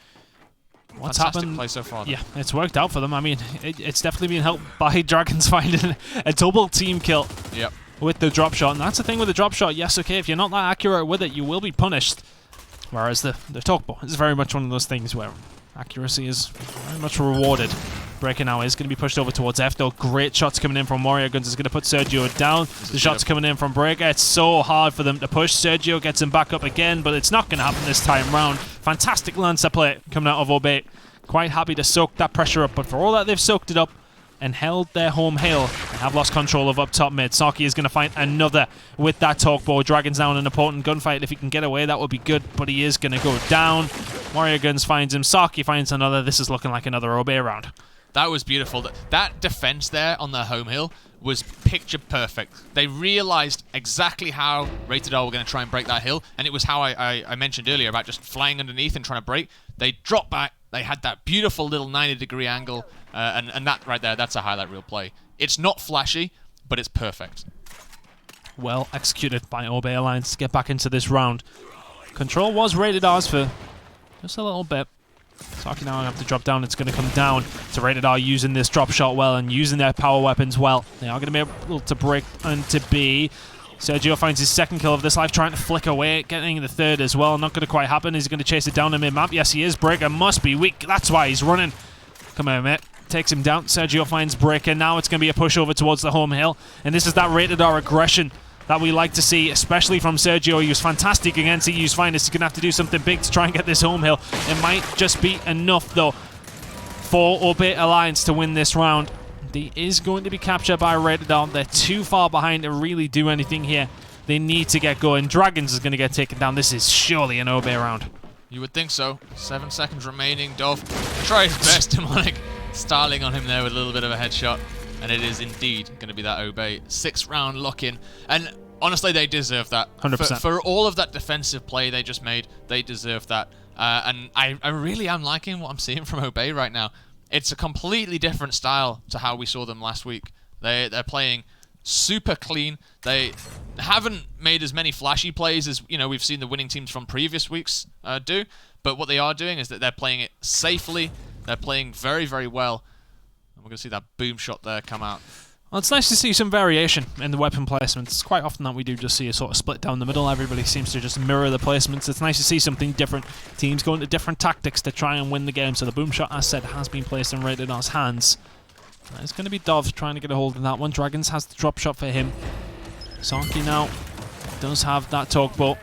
What's Fantastic happened? play so far, though. Yeah, it's worked out for them. I mean, it's definitely been helped by Dragons finding a double team kill with the drop shot. And that's the thing with the drop shot. Yes, okay, if you're not that accurate with it, you will be punished. Whereas the Tugboat is very much one of those things where accuracy is very much rewarded. Breaker now is going to be pushed over towards F, though. Great shots coming in from Warrior Guns. Is going to put Sergio down. The shots coming in from Breaker. It's so hard for them to push. Sergio gets him back up again, but it's not going to happen this time round. Fantastic Lancer play coming out of Obey. Quite happy to soak that pressure up, but for all that they've soaked it up and held their home hill, they have lost control of up top mid. Saki is going to find another with that Tugboat. Dragons now in an important gunfight. If he can get away, that would be good, but he is going to go down. Warrior Guns finds him. Saki finds another. This is looking like another Obey round. That was beautiful. That defense there on their home hill was picture perfect. They realized exactly how Rated R were going to try and break that hill, and it was how I mentioned earlier about just flying underneath and trying to break. They dropped back. They had that beautiful little 90-degree angle, and that right there, that's a highlight reel play. It's not flashy, but it's perfect. Well executed by Obey Alliance to get back into this round. Control was Rated R's for just a little bit. Saki now have to drop down. It's going to come down to Rated R using this drop shot well and using their power weapons well. They are going to be able to break into B. Sergio finds his second kill of this life, trying to flick away, getting the third as well. Not going to quite happen. Is he going to chase it down in mid-map? Yes, he is. Breaker must be weak. That's why he's running. Come on, mate. Takes him down. Sergio finds Breaker. Now it's going to be a push over towards the home hill. And this is that Rated R aggression that we like to see, especially from Sergio. He was fantastic against EU's finest. He's going to have to do something big to try and get this home hill. It might just be enough, though, for Obey Alliance to win this round. He is going to be captured by Rated R. They're too far behind to really do anything here. They need to get going. Dragons is going to get taken down. This is surely an Obey round. You would think so. 7 seconds remaining. Dov tries his best. Demonic styling on him there with a little bit of a headshot. And it is indeed going to be that Obey 6-round lock-in. And honestly, they deserve that. 100%. For all of that defensive play they just made, they deserve that. And I really am liking what I'm seeing from Obey right now. It's a completely different style to how we saw them last week. They're playing super clean. They haven't made as many flashy plays as we've seen the winning teams from previous weeks do. But what they are doing is that they're playing it safely. They're playing very, very well. And we're going to see that boom shot there come out. Well, it's nice to see some variation in the weapon placements. It's quite often that we do just see a sort of split down the middle. Everybody seems to just mirror the placements. It's nice to see something different. Teams going to different tactics to try and win the game. So the boom shot, as said, has been placed in Rated R's hands. It's going to be Dov trying to get a hold of that one. Dragons has the drop shot for him. Saki now does have that tugboat.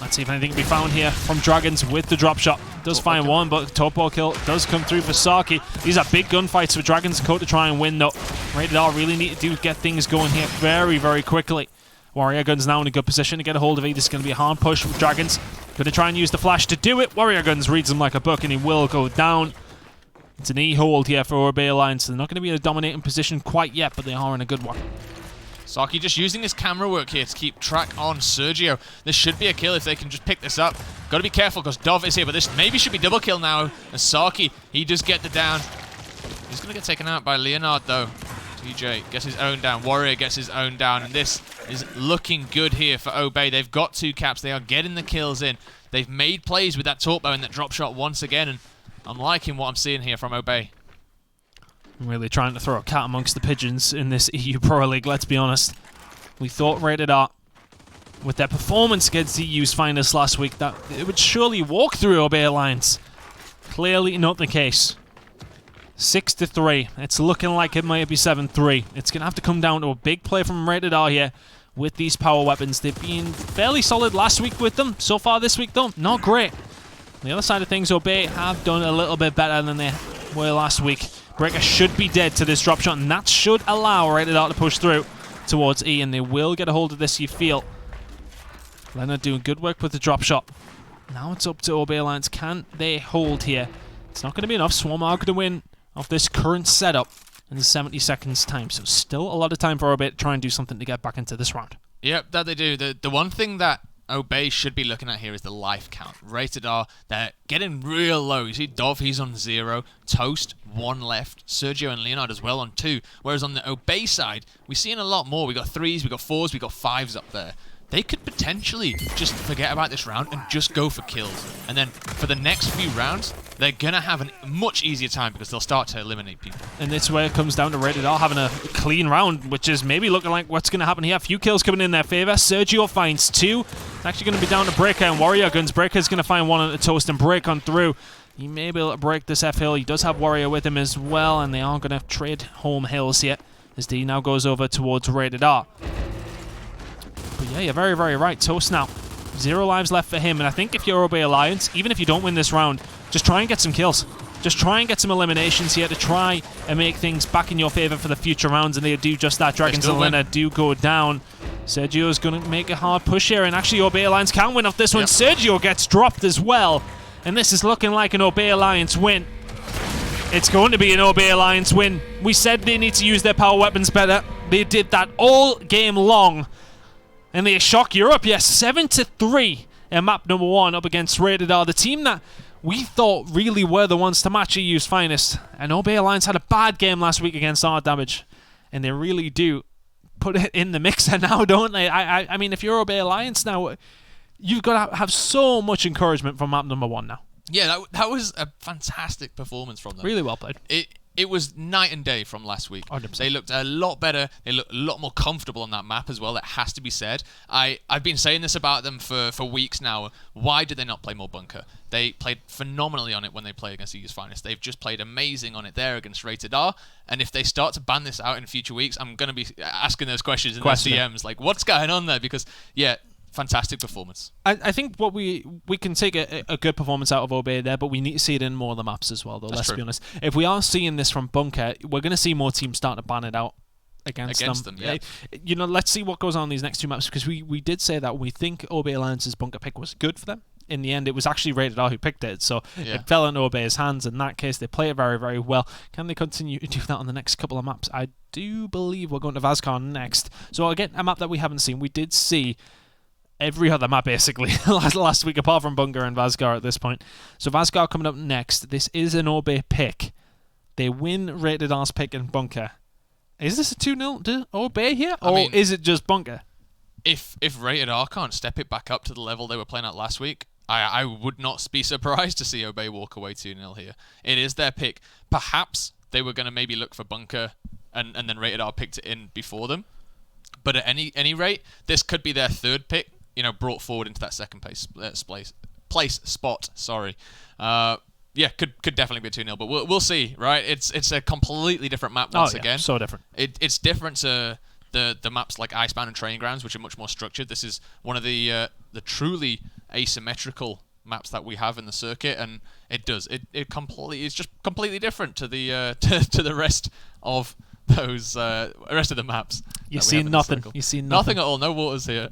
Let's see if anything can be found here from Dragons with the drop shot. Does find one, but tugboat kill does come through for Saki. These are big gunfights for Dragons and Co to try and win, though. Rated R really need to get things going here very, very quickly. Warrior Guns now in a good position to get a hold of E. This is going to be a hard push with Dragons. Going to try and use the flash to do it. Warrior Guns reads him like a book, and he will go down. It's an E hold here for Obey Alliance. They're not going to be in a dominating position quite yet, but they are in a good one. Saki just using his camera work here to keep track on Sergio. This should be a kill if they can just pick this up. Got to be careful because Dov is here, but this maybe should be double kill now. And Saki, he does get the down. He's going to get taken out by Leonard, though. TJ gets his own down. Warrior gets his own down. And this is looking good here for Obey. They've got 2 caps. They are getting the kills in. They've made plays with that torp bow and that drop shot once again. And I'm liking what I'm seeing here from Obey. Really trying to throw a cat amongst the pigeons in this EU Pro League, let's be honest. We thought Rated R, with their performance against the EU's finest last week, that it would surely walk through Obey Alliance. Clearly not the case. 6-3. It's looking like it might be 7-3. It's going to have to come down to a big play from Rated R here with these power weapons. They've been fairly solid last week with them. So far this week, though, not great. On the other side of things, Obey have done a little bit better than they were last week. Breaker should be dead to this drop shot, and that should allow Rated R to push through towards E, and they will get a hold of this, you feel. Leonard doing good work with the drop shot. Now it's up to Obey Alliance. Can they hold here? It's not going to be enough. Swarm are going to win off this current setup in 70 seconds time, so still a lot of time for Obey to try and do something to get back into this round. Yep, that they do. The one thing that Obey should be looking at here is the life count. Rated R, they're getting real low. You see Dov, he's on 0. Toast, 1 left. Sergio and Leonard as well on 2. Whereas on the Obey side, we're seeing a lot more. We got 3s, we got 4s, we got 5s up there. They could potentially just forget about this round and just go for kills. And then for the next few rounds, they're going to have a much easier time because they'll start to eliminate people. And it's where it comes down to Rated R having a clean round, which is maybe looking like what's going to happen here. A few kills coming in their favor. Sergio finds 2. It's actually going to be down to Breaker and Warrior Guns. Breaker's going to find 1 on the Toast and break on through. He may be able to break this F hill. He does have Warrior with him as well, and they are going to trade home hills here as D now goes over towards Rated R. But yeah, you're very, very right. Toast now. 0 lives left for him, and I think if you're Obey Alliance, even if you don't win this round, just try and get some kills. Just try and get some eliminations here to try and make things back in your favor for the future rounds, and they do just that. Dragons and Leonard do go down. Sergio's going to make a hard push here, and actually Obey Alliance can win off this one. Yep. Sergio gets dropped as well, and this is looking like an Obey Alliance win. It's going to be an Obey Alliance win. We said they need to use their power weapons better. They did that all game long. And they shock Europe, yes, 7-3 in map number 1 up against Rated R, the team that we thought really were the ones to match EU's finest. And Obey Alliance had a bad game last week against R Damage, and they really do put it in the mixer now, don't they? I mean, if you're Obey Alliance now, you've got to have so much encouragement from map number 1 now. Yeah, that was a fantastic performance from them. Really well played. It was night and day from last week. 100%. They looked a lot better. They looked a lot more comfortable on that map as well. That has to be said. I've been saying this about them for weeks now. Why did they not play more bunker? They played phenomenally on it when they play against EU's finest. They've just played amazing on it there against Rated R. And if they start to ban this out in future weeks, I'm going to be asking those questions in the DMs. Like, what's going on there? Because, yeah, fantastic performance. I think what we can take a good performance out of Obey there, but we need to see it in more of the maps as well, though. Let's be honest. If we are seeing this from bunker, we're going to see more teams start to ban it out against them. Yeah. You know, let's see what goes on in these next 2 maps, because we did say that we think Obey Alliance's bunker pick was good for them. In the end, it was actually Rated R who picked it, so it fell into Obey's hands. In that case, they play it very, very well. Can they continue to do that on the next couple of maps? I do believe we're going to Vazkar next. So again, a map that we haven't seen. We did see every other map basically last week apart from Bunker and Vazkar at this point. So Vazkar coming up next. This is an Obey pick. They win Rated R's pick in Bunker. Is this a 2-0 to Obey here? Or is it just Bunker? If Rated R can't step it back up to the level they were playing at last week, I would not be surprised to see Obey walk away 2-0 here. It is their pick. Perhaps they were going to maybe look for bunker, and then Rated R picked it in before them. But at any rate, this could be their third pick, brought forward into that second place spot. Sorry. Yeah, could definitely be a 2-0, but we'll see, right? It's a completely different map once again. So different. It's different to the maps like Icebound and Training Grounds, which are much more structured. This is one of the truly asymmetrical maps that we have in the circuit, and it's just completely different to the to the rest of those rest of the maps. You see nothing. You see nothing at all. No waters here.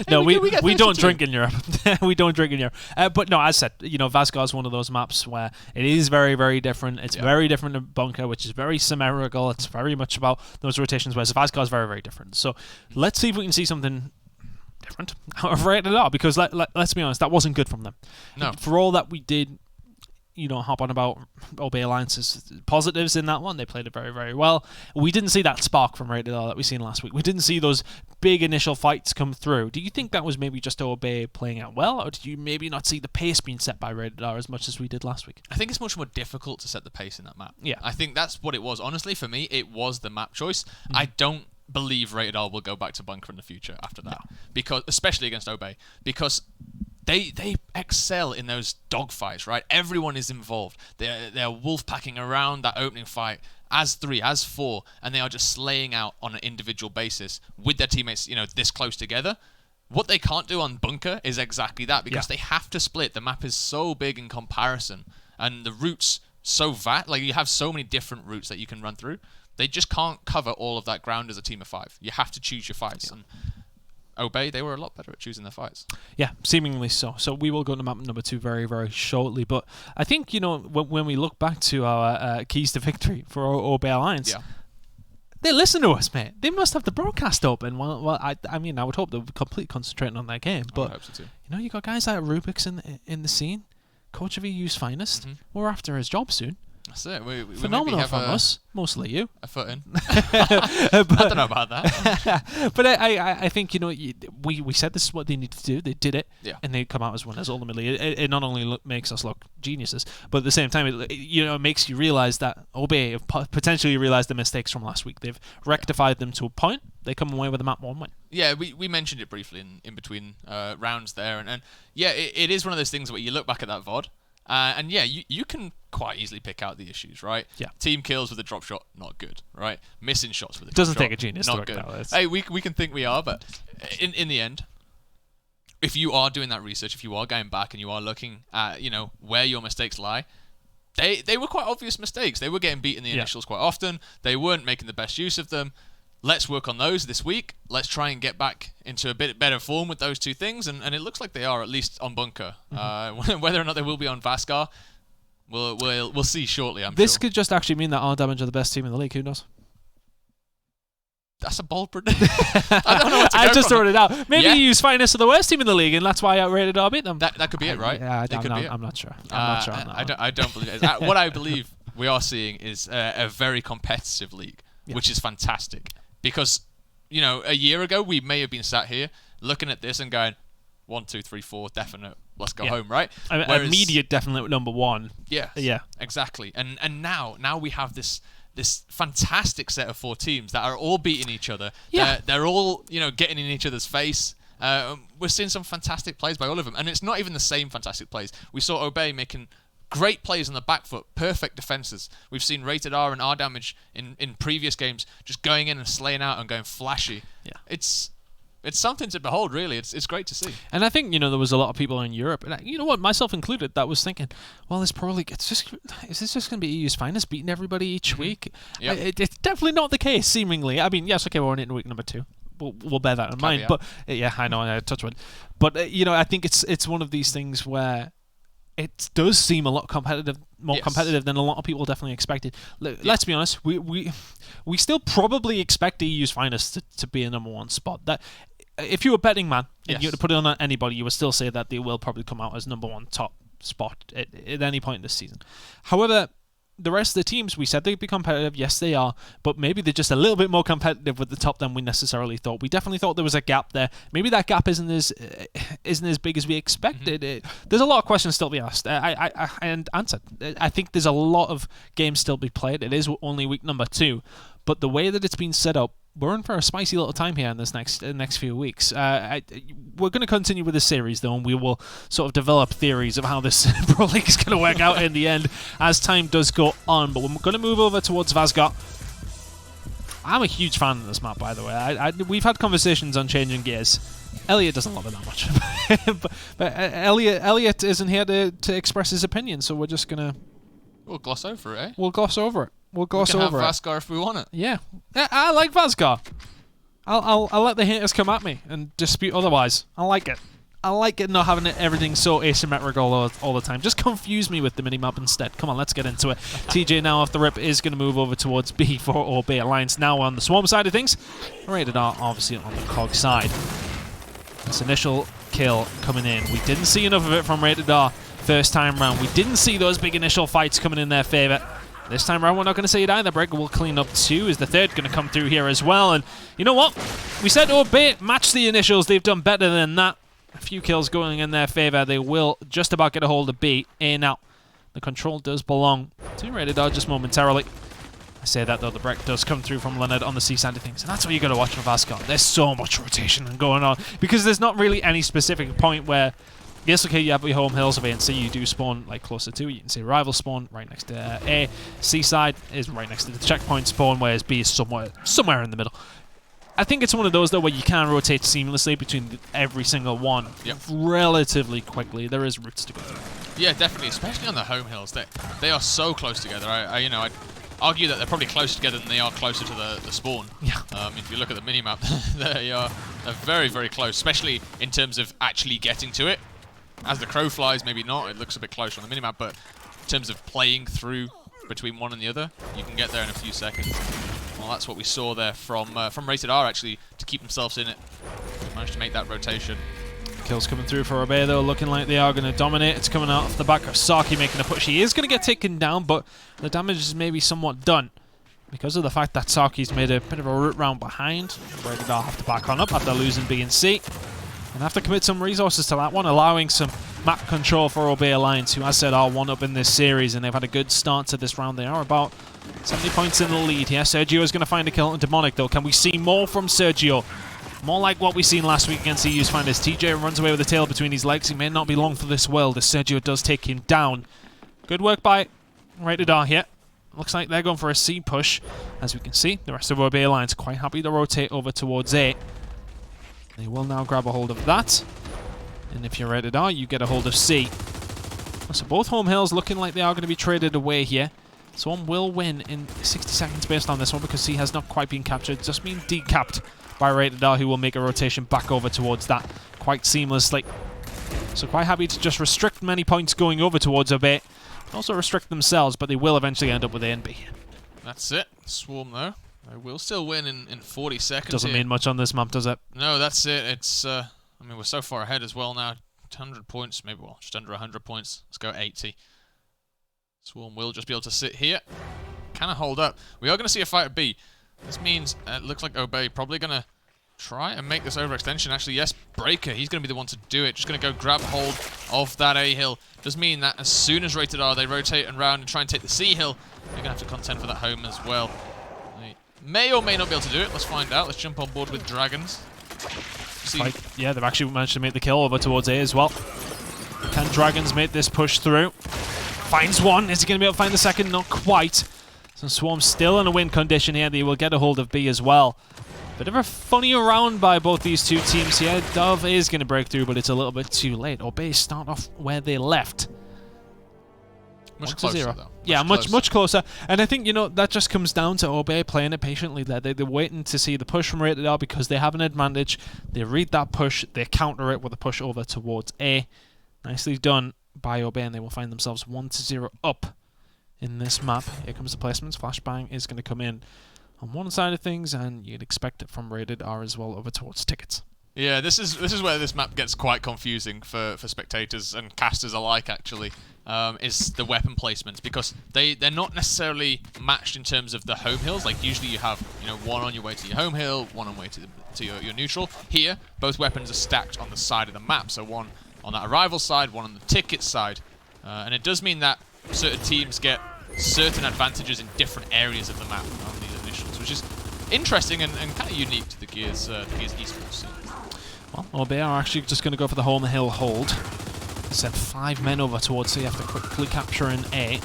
No, we don't drink in Europe. We don't drink in Europe. But no, as I said, Vasgar is one of those maps where it is very, very different. It's very different than Bunker, which is very symmetrical. It's very much about those rotations, whereas Vasgar is very, very different. So let's see if we can see something different out of Rated R, because let's be honest, that wasn't good from them. No. For all that we did, hop on about Obey Alliance's positives in that one. They played it very, very well. We didn't see that spark from Rated R that we seen last week. We didn't see those big initial fights come through. Do you think that was maybe just Obey playing out well, or did you maybe not see the pace being set by Rated R as much as we did last week? I think it's much more difficult to set the pace in that map. Yeah. I think that's what it was. Honestly, for me, it was the map choice. I don't believe Rated R will go back to Bunker in the future after that, because especially against Obey, because they excel in those dogfights, right? Everyone is involved. They're wolf packing around that opening fight as 3, as 4, and they are just slaying out on an individual basis with their teammates, this close together. What they can't do on Bunker is exactly that, because they have to split. The map is so big in comparison, and the routes so vast. Like, you have so many different routes that you can run through. They just can't cover all of that ground as a team of 5. You have to choose your fights. And Obey, they were a lot better at choosing their fights. Yeah, seemingly so. So we will go to map number 2 very, very shortly. But I think, when we look back to our keys to victory for Obey Alliance, they listen to us, mate. They must have the broadcast open. Well, I mean, I would hope they're completely concentrating on their game. But, I hope so too. You got guys like Rubik's in the scene. Coach of EU's finest. We're after his job soon. That's it. We Phenomenal maybe have from us, mostly you. A foot in. I don't know about that. But I think, we said this is what they need to do. They did it, and they come out as winners. Ultimately, it not only makes us look geniuses, but at the same time, it makes you realise that Obey have potentially realised the mistakes from last week. They've rectified them to a point. They come away with a map 1 win. Yeah, we mentioned it briefly in between rounds there, and it is one of those things where you look back at that VOD, and you can quite easily pick out the issues, right? Yeah. Team kills with a drop shot, not good, right? Missing shots with a drop doesn't shot, take a genius not to work good. out. Hey, we can think we are, but in the end, if you are doing that research, if you are going back and you are looking at where your mistakes lie, they were quite obvious mistakes. They were getting beat in the initials quite often. They weren't making the best use of them. Let's work on those this week. Let's try and get back into a bit better form with those 2 things, and it looks like they are, at least on Bunker. Whether or not they will be on Vasgar, we'll see shortly, I'm sure. This could just actually mean that our Damage are the best team in the league. Who knows? That's a bold prediction. I don't know what to go I just from. thrown it out. Maybe you use Finest are the worst team in the league, and that's why Rated R beat them. That could be it, right? I'm not sure. I'm not sure on that. I don't believe it. What I believe we are seeing is a very competitive league, which is fantastic. Because, a year ago, we may have been sat here looking at this and going, 1, 2, 3, 4, definite, let's go home, right? Immediate definite number 1. Yeah, exactly. And now we have this fantastic set of 4 teams that are all beating each other. Yeah. They're all, getting in each other's face. We're seeing some fantastic plays by all of them. And it's not even the same fantastic plays. We saw Obey making great plays on the back foot, perfect defenses. We've seen Rated R and R Damage in previous games just going in and slaying out and going flashy. Yeah. It's something to behold, really. It's great to see. And I think, there was a lot of people in Europe, and you know what, myself included, that was thinking, well, is this just going to be EU's finest beating everybody each week? Yep. It's definitely not the case, seemingly. I mean, yes, okay, we're on it in week number 2. We'll bear that in mind. But I know, I touch wood. But I think it's one of these things where it does seem a lot more competitive than a lot of people definitely expected. Let's be honest, we still probably expect EU's finest to be a number 1 spot. That if you were a betting man and you were to put it on anybody, you would still say that they will probably come out as number 1 top spot at any point this season. However, the rest of the teams, we said they'd be competitive. Yes, they are. But maybe they're just a little bit more competitive with the top than we necessarily thought. We definitely thought there was a gap there. Maybe that gap isn't as big as we expected. There's a lot of questions still to be asked and answered. I think there's a lot of games still to be played. It is only week number 2. But the way that it's been set up, we're in for a spicy little time here in this next few weeks. We're going to continue with this series, though, and we will sort of develop theories of how this Pro League is going to work out in the end as time does go on. But we're going to move over towards Vazgot. I'm a huge fan of this map, by the way. We've had conversations on changing gears. Elliot doesn't love it that much. but Elliot isn't here to express his opinion, so we're just going to... We'll gloss over it, eh? We'll gloss over it. We can have Vazgar if we want it. Yeah, I like Vazgar. I'll let the haters come at me and dispute otherwise. I like it. I like it not having everything so asymmetrical all the time. Just confuse me with the minimap instead. Come on, let's get into it. TJ now off the rip is going to move over towards B for OB Alliance now on the Swarm side of things. Rated R obviously on the COG side. This initial kill coming in. We didn't see enough of it from Rated R first time round. We didn't see those big initial fights coming in their favour. This time around, we're not going to see it either. Breaker will clean up 2. Is the third going to come through here as well? And you know what? We said OB match the initials. They've done better than that. A few kills going in their favour. They will just about get a hold of B. A now. The control does belong to Rated R just momentarily. I say that though, the break does come through from Leonard on the C side of things. And that's what you got to watch with Vazgar. There's so much rotation going on. Because there's not really any specific point where... Yes, okay, you have your home hills of A and C. You do spawn like closer to. You can see rival spawn right next to A. C side is right next to the checkpoint spawn, whereas B is somewhere in the middle. I think it's one of those though where you can rotate seamlessly between every single one relatively quickly. There is routes to go through. Yeah, definitely, especially on the home hills. They are so close together. I'd argue that they're probably closer together than they are closer to the spawn. Yeah. If you look at the minimap, they're very, very close, especially in terms of actually getting to it. As the crow flies, maybe not. It looks a bit closer on the minimap, but in terms of playing through between one and the other, you can get there in a few seconds. Well, that's what we saw there from Rated R, actually, to keep themselves in it. They managed to make that rotation. Kills coming through for Obey, though, looking like they are going to dominate. It's coming out off the back of Saki making a push. He is going to get taken down, but the damage is maybe somewhat done. Because of the fact that Saki's made a bit of a route round behind, Rated R have to back on up after losing B and C. And have to commit some resources to that one, allowing some map control for OB Alliance, who, as said, are one up in this series, and they've had a good start to this round. They are about 70 points in the lead here. Sergio is going to find a kill on Demonic, though. Can we see more from Sergio? More like what we seen last week against EU's Finders. TJ runs away with the tail between his legs. He may not be long for this world as Sergio does take him down. Good work by Rated R here. Looks like they're going for a C push. As we can see, the rest of OB Alliance quite happy to rotate over towards A. They will now grab a hold of that. And if you're Rated R, you get a hold of C. So both home hills looking like they are going to be traded away here. Swarm will win in 60 seconds based on this one because C has not quite been captured. Just been decapped by Rated R, who will make a rotation back over towards that quite seamlessly. So quite happy to just restrict many points going over towards OB. Also restrict themselves, but they will eventually end up with A and B. That's it. Swarm, though. They will still win in 40 seconds. Doesn't mean much on this map, does it? No, that's it. It's, I mean, we're so far ahead as well now. 100 points, maybe, well, just under 100 points. Let's go 80. Swarm will just be able to sit here. Kind of hold up. We are going to see a fight at B. This means it looks like Obey probably going to try and make this overextension. Actually, yes, Breaker, he's going to be the one to do it. Just going to go grab hold of that A hill. Does mean that as soon as Rated R, they rotate around and try and take the C hill. They're going to have to contend for that home as well. They may or may not be able to do it. Let's find out. Let's jump on board with Dragons. Yeah, they've actually managed to make the kill over towards A as well. Can Dragons make this push through? Finds one. Is he going to be able to find the second? Not quite. So Swarm still in a win condition here. They will get a hold of B as well. Bit of a funny round by both these two teams here. Dove is going to break through, but it's a little bit too late. Obey start off where they left. Much closer, though. Yeah, much closer. And I think, you know, that just comes down to Obey playing it patiently there. They're waiting to see the push from Rated R because they have an advantage. They read that push, they counter it with a push over towards A. Nicely done by Obey, and they will find themselves 1-0 up in this map. Here comes the placements. Flashbang is going to come in on one side of things, and you'd expect it from Rated R as well over towards Tickets. Yeah, this is where this map gets quite confusing for spectators and casters alike, actually. is the weapon placements, because they're not necessarily matched in terms of the home hills. Like usually you have one on your way to your home hill, one on your way to your neutral. Here, both weapons are stacked on the side of the map, so one on that arrival side, one on the ticket side, and it does mean that certain teams get certain advantages in different areas of the map on these initials, which is interesting and kind of unique to the Gears esports scene. Well, Obey are actually just going to go for the home hill hold. Send 5 men over towards C after quickly capturing A.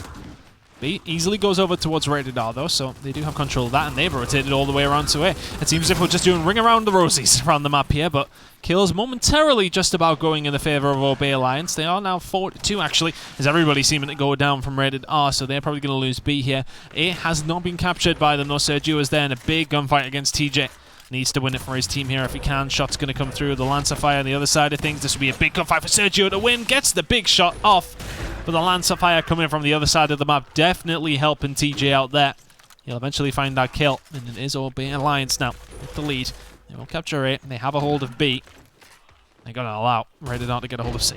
B easily goes over towards Rated R though, so they do have control of that, and they've rotated all the way around to A. It seems as if we're just doing ring around the rosies around the map here, but kills momentarily just about going in the favour of Obey Alliance. They are now 4-2 actually, as everybody seeming to go down from Rated R, so they're probably going to lose B here. A has not been captured by them though. Sergio is there in a big gunfight against TJ. Needs to win it for his team here if he can. Shot's going to come through. The Lancer fire on the other side of things. This will be a big gunfight for Sergio to win. Gets the big shot off. But the Lancer fire coming from the other side of the map, definitely helping TJ out there. He'll eventually find that kill. And it is Obey Alliance now with the lead. They will capture A. They have a hold of B. They're going to allow Rated R to get a hold of C.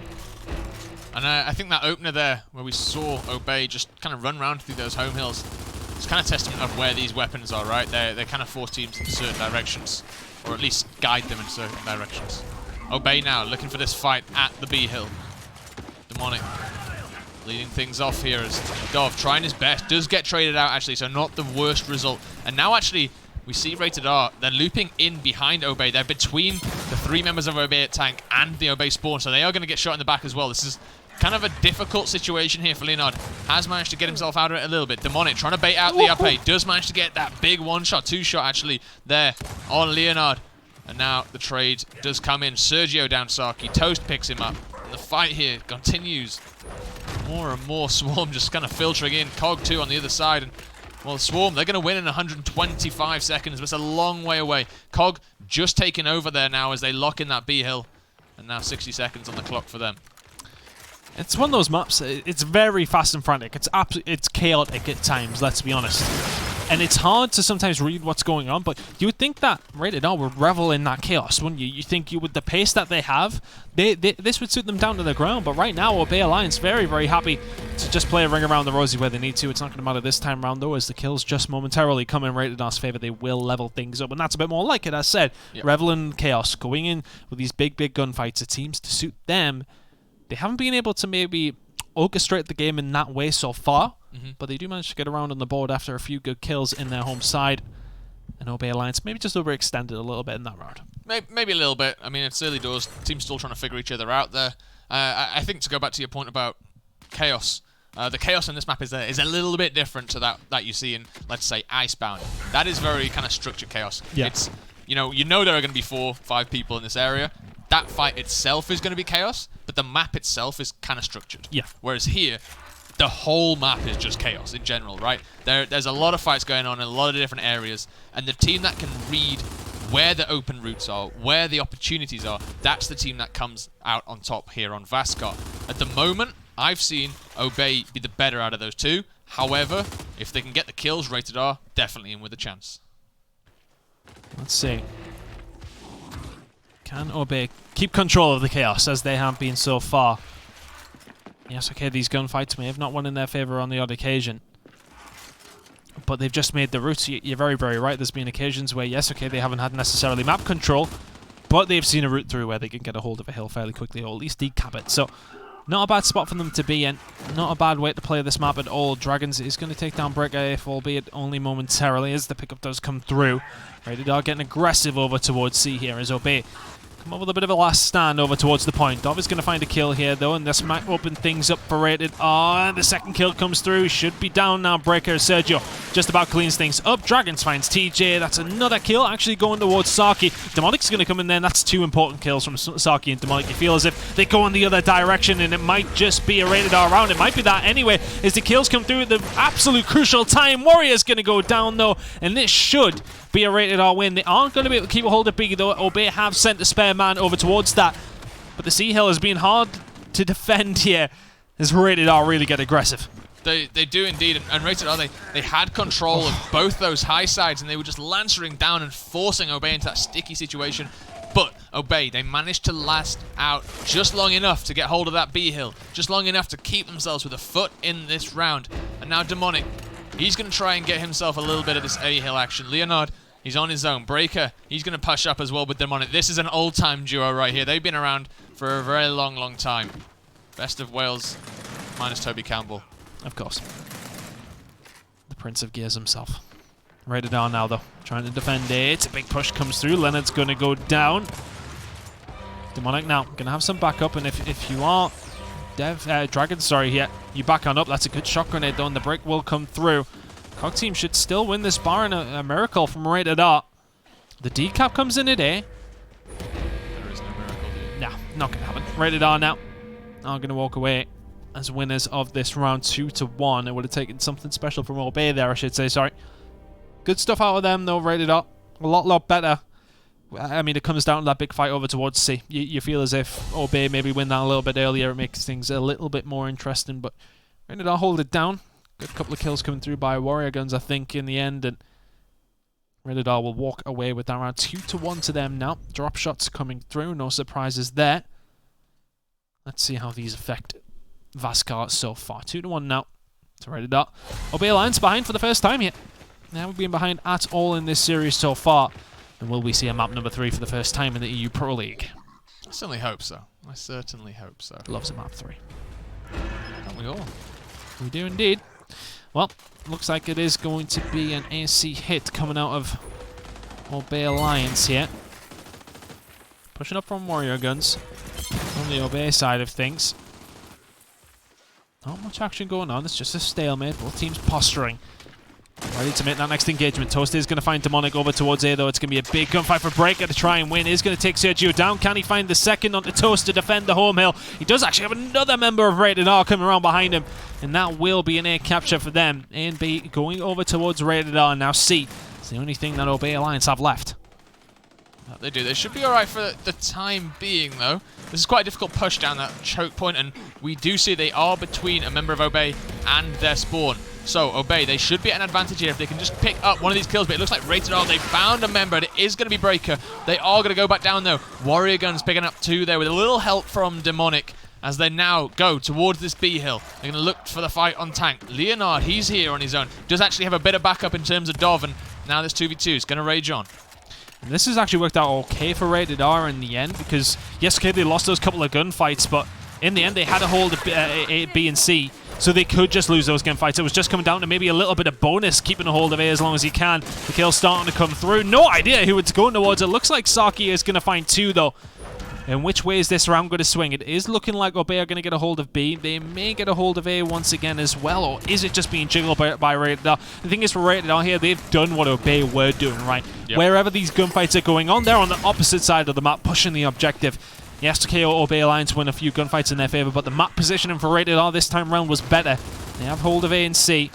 And I think that opener there, where we saw Obey just kind of run around through those home hills, it's kind of testament of where these weapons are, right? They kind of force teams in certain directions, or at least guide them in certain directions. Obey now, looking for this fight at the B hill. Demonic leading things off here as Dov trying his best, does get traded out actually, so not the worst result. And now actually, we see Rated R, they're looping in behind Obey. They're between the 3 members of Obey at tank and the Obey spawn, so they are going to get shot in the back as well. This is kind of a difficult situation here for Leonard. Has managed to get himself out of it a little bit. Demonic trying to bait out the up A. Does manage to get that big 1-shot, 2-shot actually there on Leonard. And now the trade does come in. Sergio down Saki. Toast picks him up. And the fight here continues. More and more Swarm just kind of filtering in. Cog 2 on the other side. And well, Swarm, they're going to win in 125 seconds, but it's a long way away. Cog just taking over there now as they lock in that B hill. And now 60 seconds on the clock for them. It's one of those maps, it's very fast and frantic. It's chaotic at times, let's be honest. And it's hard to sometimes read what's going on, but you would think that Rated R would revel in that chaos, wouldn't you? You think with the pace that they have, this would suit them down to the ground. But right now, Obey Alliance very, very happy to just play a ring around the rosy where they need to. It's not going to matter this time around, though, as the kills just momentarily come in Rated R's favor. They will level things up, and that's a bit more like it, as said. Yep. Revel in chaos, going in with these big, big gunfights. It seems to suit them. They haven't been able to maybe orchestrate the game in that way so far, but they do manage to get around on the board after a few good kills in their home side. And Obey Alliance maybe just overextended a little bit in that round. Maybe a little bit. I mean, it's early doors. Teams still trying to figure each other out there. I think to go back to your point about chaos, the chaos in this map is a little bit different to that you see in, let's say, Icebound. That is very kind of structured chaos. Yeah. It's you know there are going to be 4-5 people in this area. That fight itself is going to be chaos, but the map itself is kind of structured. Yeah. Whereas here, the whole map is just chaos in general, right? There's a lot of fights going on in a lot of different areas, and the team that can read where the open routes are, where the opportunities are, that's the team that comes out on top here on Vascar. At the moment, I've seen Obey be the better out of those two. However, if they can get the kills, Rated R, definitely in with a chance. Let's see. Can Obey keep control of the chaos as they have been so far? Yes, okay, these gunfights may have not won in their favor on the odd occasion, but they've just made the routes. You're very, very right. There's been occasions where, yes, okay, they haven't had necessarily map control, but they've seen a route through where they can get a hold of a hill fairly quickly, or at least decap it. So, not a bad spot for them to be in. Not a bad way to play this map at all. Dragons is going to take down Breaker, if albeit only momentarily, as the pickup does come through. Rated R getting aggressive over towards C here as Obey come up with a bit of a last stand over towards the point. Dov is going to find a kill here, though, and this might open things up for Rated R. And the second kill comes through. Should be down now. Breaker, Sergio just about cleans things up. Dragons finds TJ. That's another kill, actually going towards Saki. Demonic's going to come in there, and that's 2 important kills from Saki and Demonic. You feel as if they go in the other direction, and it might just be a Rated R round. It might be that anyway, as the kills come through at the absolute crucial time. Warrior's going to go down, though, and this should be a Rated R win. They aren't going to be able to keep a hold of B, though. Obey have sent a spare man over towards that, but the C hill has been hard to defend here as Rated R really get aggressive. They do indeed, and Rated R, they had control of both those high sides, and they were just lancering down and forcing Obey into that sticky situation. But Obey, they managed to last out just long enough to get hold of that B hill, just long enough to keep themselves with a foot in this round. And now Demonic, he's going to try and get himself a little bit of this A hill action. Leonard, he's on his own. Breaker, he's going to push up as well with Demonic. This is an old-time duo right here. They've been around for a very long, long time. Best of Wales minus Toby Campbell. Of course. The Prince of Gears himself. Rated R now, though. Trying to defend it. A big push comes through. Leonard's going to go down. Demonic now. Going to have some backup. And if you are Dragon, sorry, yeah, you back on up. That's a good shot grenade, though, and the break will come through. Cog Team should still win this bar in a miracle from Rated R. The decap comes in today. There is no miracle, dude. Nah, not going to happen. Rated R now. Are going to walk away as winners of this round 2-1. It would have taken something special from Obey there, I should say. Sorry. Good stuff out of them, though. Rated up a lot better. I mean, it comes down to that big fight over towards C. You feel as if Obey maybe win that a little bit earlier. It makes things a little bit more interesting, but Rated R hold it down. Good couple of kills coming through by Warrior Guns, I think, in the end, and Rated R will walk away with that round 2-1 to them now. Drop shots coming through. No surprises there. Let's see how these affect Vaskar so far. 2-1 now to Rated R. Obey Alliance behind for the first time here. Now we've been behind at all in this series so far. And will we see a map number 3 for the first time in the EU Pro League? I certainly hope so. I certainly hope so. Loves a map 3. Don't we all? We do indeed. Well, looks like it is going to be an AC hit coming out of Obey Alliance here. Pushing up from Warrior Guns on the Obey side of things. Not much action going on. It's just a stalemate. Both teams posturing. Ready to make that next engagement. Toast is going to find Demonic over towards A, though. It's going to be a big gunfight for Breaker to try and win. Is going to take Sergio down. Can he find the second onto Toast to defend the home hill? He does actually have another member of Rated R coming around behind him. And that will be an A capture for them. A and B going over towards Rated R. Now C. It's the only thing that Obey Alliance have left. They do. They should be alright for the time being, though. This is quite a difficult push down that choke point, and we do see they are between a member of Obey and their spawn. So, Obey, they should be at an advantage here if they can just pick up one of these kills, but it looks like Rated R, they found a member, and it is going to be Breaker. They are going to go back down, though. Warrior Guns picking up 2 there with a little help from Demonic as they now go towards this B hill. They're going to look for the fight on tank. Leonard, he's here on his own. Does actually have a bit of backup in terms of Dov, and now this 2v2 is going to rage on. And this has actually worked out okay for Rated R in the end, because, yes, okay, they lost those couple of gunfights, but in the end they had a hold of A, B, and C, so they could just lose those gunfights. It was just coming down to maybe a little bit of bonus, keeping a hold of A as long as you can. The kill's starting to come through. No idea who it's going towards. It looks like Saki is going to find 2, though. And which way is this round going to swing? It is looking like Obey are going to get a hold of B. They may get a hold of A once again as well, or is it just being jiggled by Rated R? The thing is, for Rated R here, they've done what Obey were doing, right? Yep. Wherever these gunfights are going on, they're on the opposite side of the map, pushing the objective. Yes, KO Obey Alliance win a few gunfights in their favor, but the map positioning for Rated R this time round was better. They have hold of A and C.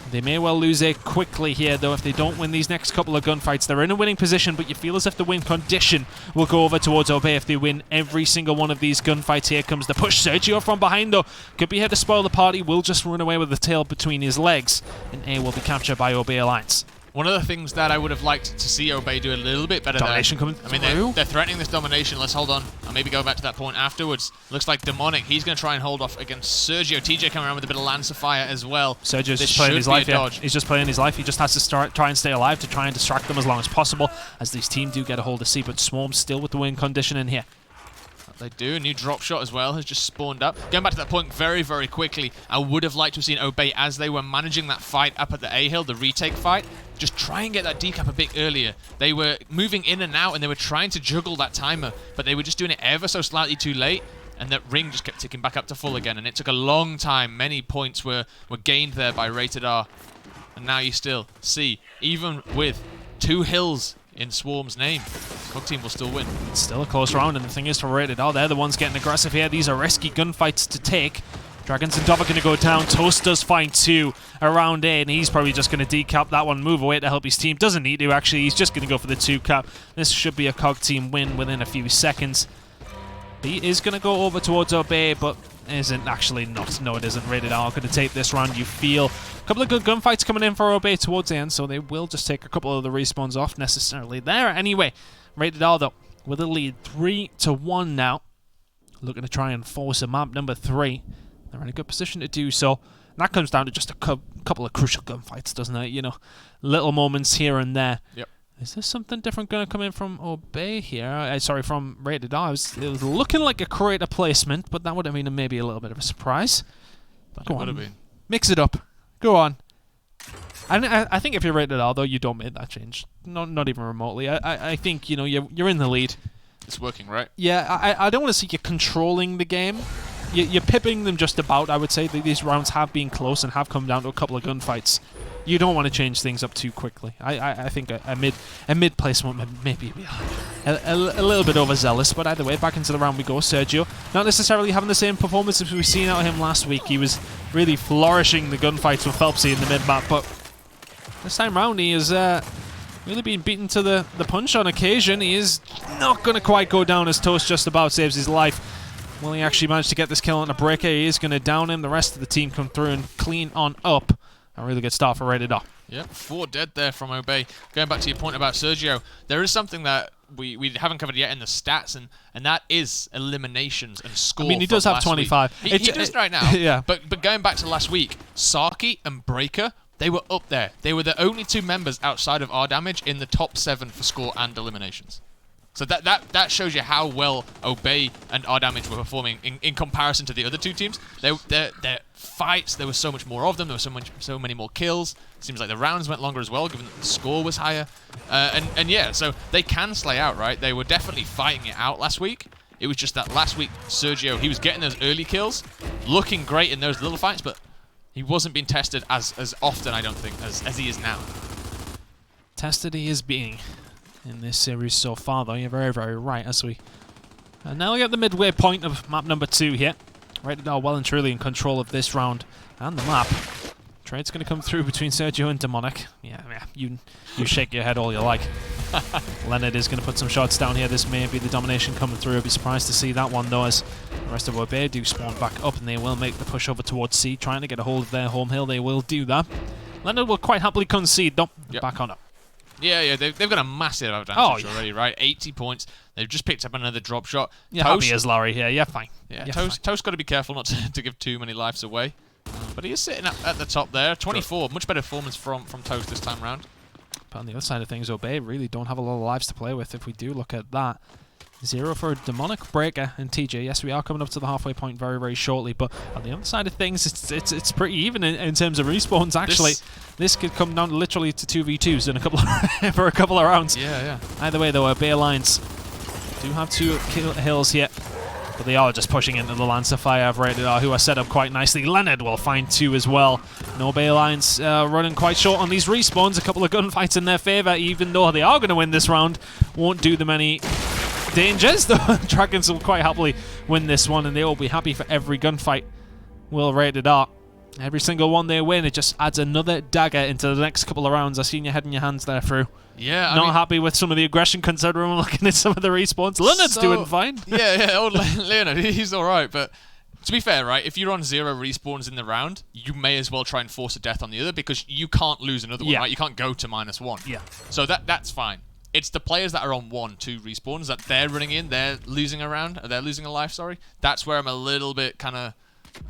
They may well lose A quickly here, though, if they don't win these next couple of gunfights. They're in a winning position, but you feel as if the win condition will go over towards Obey if they win every single one of these gunfights. Here comes the push. Sergio from behind, though. Could be here to spoil the party. Will just run away with the tail between his legs. And A will be captured by Obey Alliance. One of the things that I would have liked to see Obey do a little bit better domination there. Coming I mean, they're threatening this domination. Let's hold on. I'll maybe go back to that point afterwards. Looks like Demonic, he's going to try and hold off against Sergio. TJ coming around with a bit of Lance of Fire as well. Sergio's just playing his life, yeah. He's just playing his life. He just has to try and stay alive to try and distract them as long as possible, as these team do get a hold of C, but Swarm's still with the win condition in here. They do. A new drop shot as well has just spawned up. Going back to that point very, very quickly, I would have liked to have seen Obey as they were managing that fight up at the A hill, the retake fight. Just try and get that decap a bit earlier. They were moving in and out and they were trying to juggle that timer, but they were just doing it ever so slightly too late. And that ring just kept ticking back up to full again. And it took a long time. Many points were gained there by Rated R. And now you still see, even with 2 hills in Swarm's name, Cog Team will still win. It's still a close round, and the thing is, for Rated R, they're the ones getting aggressive here. These are risky gunfights to take. Dragons and Dov are going to go down. Toast does find 2 around A, and he's probably just going to decap that one, move away to help his team. Doesn't need to, actually. He's just going to go for the 2 cap. This should be a Cog Team win within a few seconds. B is going to go over towards Obey, but isn't actually not. No, it isn't. Rated R going to take this round, you feel. A couple of good gunfights coming in for Obey towards the end, so they will just take a couple of the respawns off necessarily there. Anyway, Rated R, though, with a lead 3-1 now. Looking to try and force a map number 3. They're in a good position to do so. And that comes down to just a couple of crucial gunfights, doesn't it? You know, little moments here and there. Yep. Is there something different going to come in from Obey here? Sorry, from Rated R. It was looking like a crater placement, but that would have been maybe a little bit of a surprise. But It would have been. Mix it up. Go on. And I think if you're Rated R, though, you don't make that change. Not even remotely. I think, you know, you're in the lead. It's working, right? Yeah, I don't want to see you controlling the game. You're pipping them just about, I would say. These rounds have been close and have come down to a couple of gunfights. You don't want to change things up too quickly. I think a mid placement maybe be a little bit overzealous, but either way, back into the round we go. Sergio, not necessarily having the same performance as we've seen out of him last week. He was really flourishing the gunfights with Phelpsy in the mid-map, but this time round he is really being beaten to the punch on occasion. He is not going to quite go down as Toast just about saves his life. Will he actually manage to get this kill on a breaker? He is going to down him. The rest of the team come through and clean on up. A really good start for Rated R. Yep, 4 dead there from Obey. Going back to your point about Sergio, there is something that we haven't covered yet in the stats, and that is eliminations and score. I mean, he does have 25. He does right now. Yeah. But going back to last week, Saki and Breaker, they were up there. They were the only 2 members outside of R Damage in the top 7 for score and eliminations. So that shows you how well Obey and R Damage were performing in comparison to the other 2 teams. Their fights, there was so much more of them. There were so many more kills. Seems like the rounds went longer as well, given that the score was higher. And yeah, so they can slay out, right? They were definitely fighting it out last week. It was just that last week, Sergio, he was getting those early kills, looking great in those little fights, but he wasn't being tested as often, I don't think, as he is now. Tested he is being in this series so far, though. You're very, very right. As we now we get the midway point of map number 2 here. Rated R well and truly in control of this round and the map. Trade's going to come through between Sergio and Demonic. Yeah, you shake your head all you like. Leonard is going to put some shots down here. This may be the domination coming through. I'll be surprised to see that one, though, as the rest of Obey do spawn back up, and they will make the push over towards C, trying to get a hold of their home hill. They will do that. Leonard will quite happily concede, though. Yep. Back on up. Yeah, they've got a massive advantage already, right? 80 points. They've just picked up another drop shot. Yeah, happy as Larry here. Yeah, fine. Yeah, Toast got to be careful not to give too many lives away. But he is sitting at the top there. 24, much better performance from Toast this time round. But on the other side of things, Obey really don't have a lot of lives to play with if we do look at that. 0 for Demonic, Breaker, and TJ. Yes, we are coming up to the halfway point very, very shortly, but on the other side of things, it's pretty even in terms of respawns, actually. This could come down literally to 2v2s in a couple of for a couple of rounds. Yeah. Either way, though, Obey Alliance do have 2 hills here, but they are just pushing into the Lancer Fire of Rated R, who are set up quite nicely. Leonard will find 2 as well. No Obey Alliance running quite short on these respawns. A couple of gunfights in their favour, even though they are going to win this round. Won't do them any dangers, though. Dragons will quite happily win this one, and they will be happy for every gunfight. Will Rated R. Every single one they win, it just adds another dagger into the next couple of rounds. I've seen your head in your hands there, Fru. Yeah, Not happy with some of the aggression considering we're looking at some of the respawns. Leonard's doing fine. Yeah, old Leonard, he's alright, but to be fair, right, if you're on 0 respawns in the round, you may as well try and force a death on the other because you can't lose another one, right? You can't go to -1. Yeah. So that's fine. It's the players that are on 1, 2 respawns that they're running in, they're losing a round, they're losing a life, sorry. That's where I'm a little bit kind of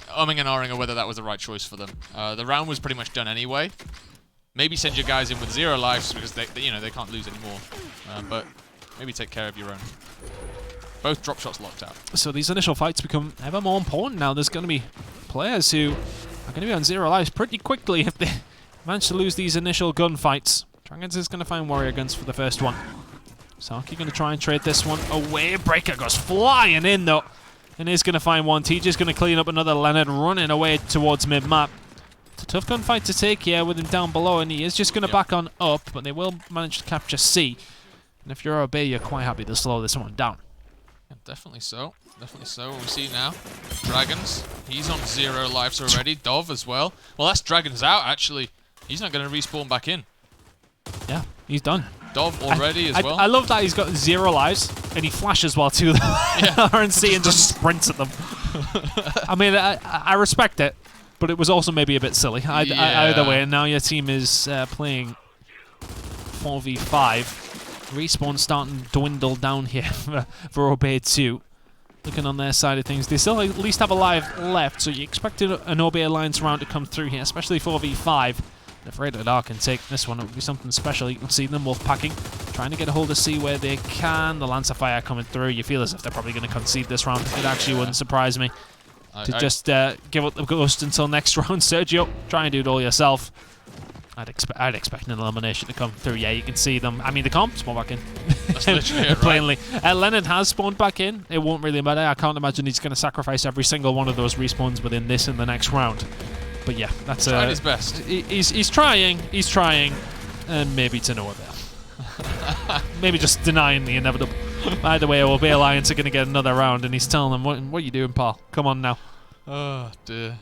umming and ahhing of whether that was the right choice for them. The round was pretty much done anyway. Maybe send your guys in with 0 lives because they can't lose anymore. But maybe take care of your own. Both drop shots locked out. So these initial fights become ever more important now. There's going to be players who are going to be on 0 lives pretty quickly if they manage to lose these initial gunfights. Dragons is going to find Warrior Guns for the first one. Saki going to try and trade this one away. Breaker goes flying in, though, and is going to find one. TJ's going to clean up another. Leonard running away towards mid-map. It's a tough gunfight to take here with him down below, and he is just going to back on up, but they will manage to capture C. And if you're Obey, you're quite happy to slow this one down. Yeah, definitely so. Definitely so. What we see now, Dragons. He's on 0 lives already. Dov as well. Well, that's Dragons out, actually. He's not going to respawn back in. Yeah, he's done. Dov already as well. I love that he's got 0 lives, and he flashes while 2 of them are in C and just sprints at them. I mean, I respect it, but it was also maybe a bit silly. Either way, and now your team is playing 4v5. Respawn starting to dwindle down here for Obey 2. Looking on their side of things, they still at least have a life left, so you expect an Obey Alliance round to come through here, especially 4v5. If Rated R can take this one, it would be something special. You can see them wolf packing, trying to get a hold of C where they can. The Lance of Fire coming through. You feel as if they're probably going to concede this round. It actually wouldn't surprise me to just give up the ghost until next round. Sergio, try and do it all yourself. I'd expect an elimination to come through. Yeah, you can see them. I mean, they can't spawn back in. That's literally it, plainly. Leonard has spawned back in. It won't really matter. I can't imagine he's going to sacrifice every single one of those respawns within this in the next round. But yeah, that's tried his best. He's trying, and maybe to no avail. Maybe just denying the inevitable. Either way, Obey Alliance are going to get another round, and he's telling them, "What are you doing, pal? Come on now." Oh dear.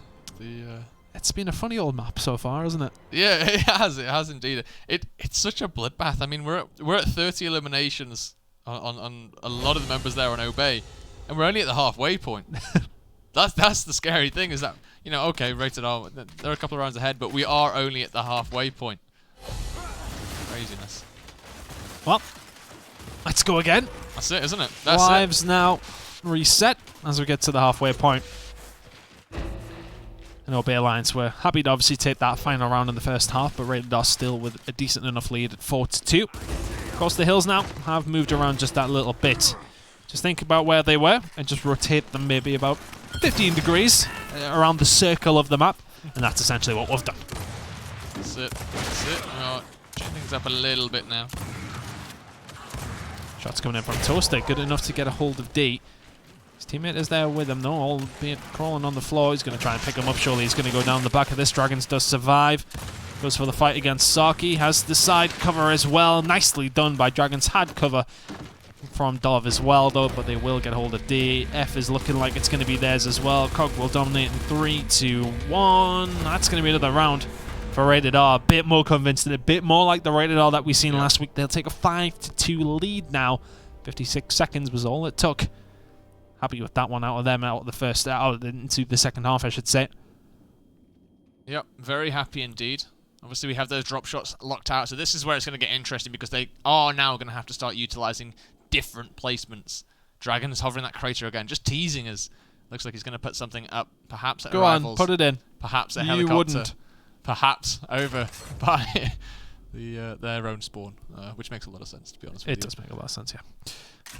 It's been a funny old map so far, hasn't it? Yeah, it has indeed. It's such a bloodbath. I mean, we're at 30 eliminations on a lot of the members there on Obey, and we're only at the halfway point. That's the scary thing, is that, you know, okay, Rated R, they're a couple of rounds ahead, but we are only at the halfway point. Craziness. Well, let's go again. That's it, isn't it? That's Lives now reset as we get to the halfway point. And Obey Alliance were happy to obviously take that final round in the first half, but Rated R still with a decent enough lead at 4-2. Of course, the hills now have moved around just that little bit. Just think about where they were and just rotate them maybe about 15 degrees around the circle of the map, and that's essentially what we've done. That's it. Oh, change things up a little bit now. Shots coming in from Toaster, good enough to get a hold of D. His teammate is there with him though, albeit crawling on the floor. He's going to try and pick him up. Surely he's going to go down the back of this. Dragons does survive. Goes for the fight against Saki. Has the side cover as well. Nicely done by Dragons. Had cover from Dove as well though, but they will get hold of D. F is looking like it's going to be theirs as well. Cog will dominate in 3, 2, 1. That's going to be another round for Rated R. A bit more convinced, and a bit more like the Rated R that we seen last week. They'll take a 5-2 lead now. 56 seconds was all it took. Happy with that one out of them, out into the second half, I should say. Yep, very happy indeed. Obviously, we have those drop shots locked out, so this is where it's going to get interesting, because they are now going to have to start utilizing different placements. Dragon's hovering that crater again, just teasing us. Looks like he's going to put something up, perhaps at Go Arrivals. on, put it in. Perhaps a You helicopter. wouldn't. Perhaps over by their own spawn, which makes a lot of sense, to be honest with you. It does make a lot of sense, yeah.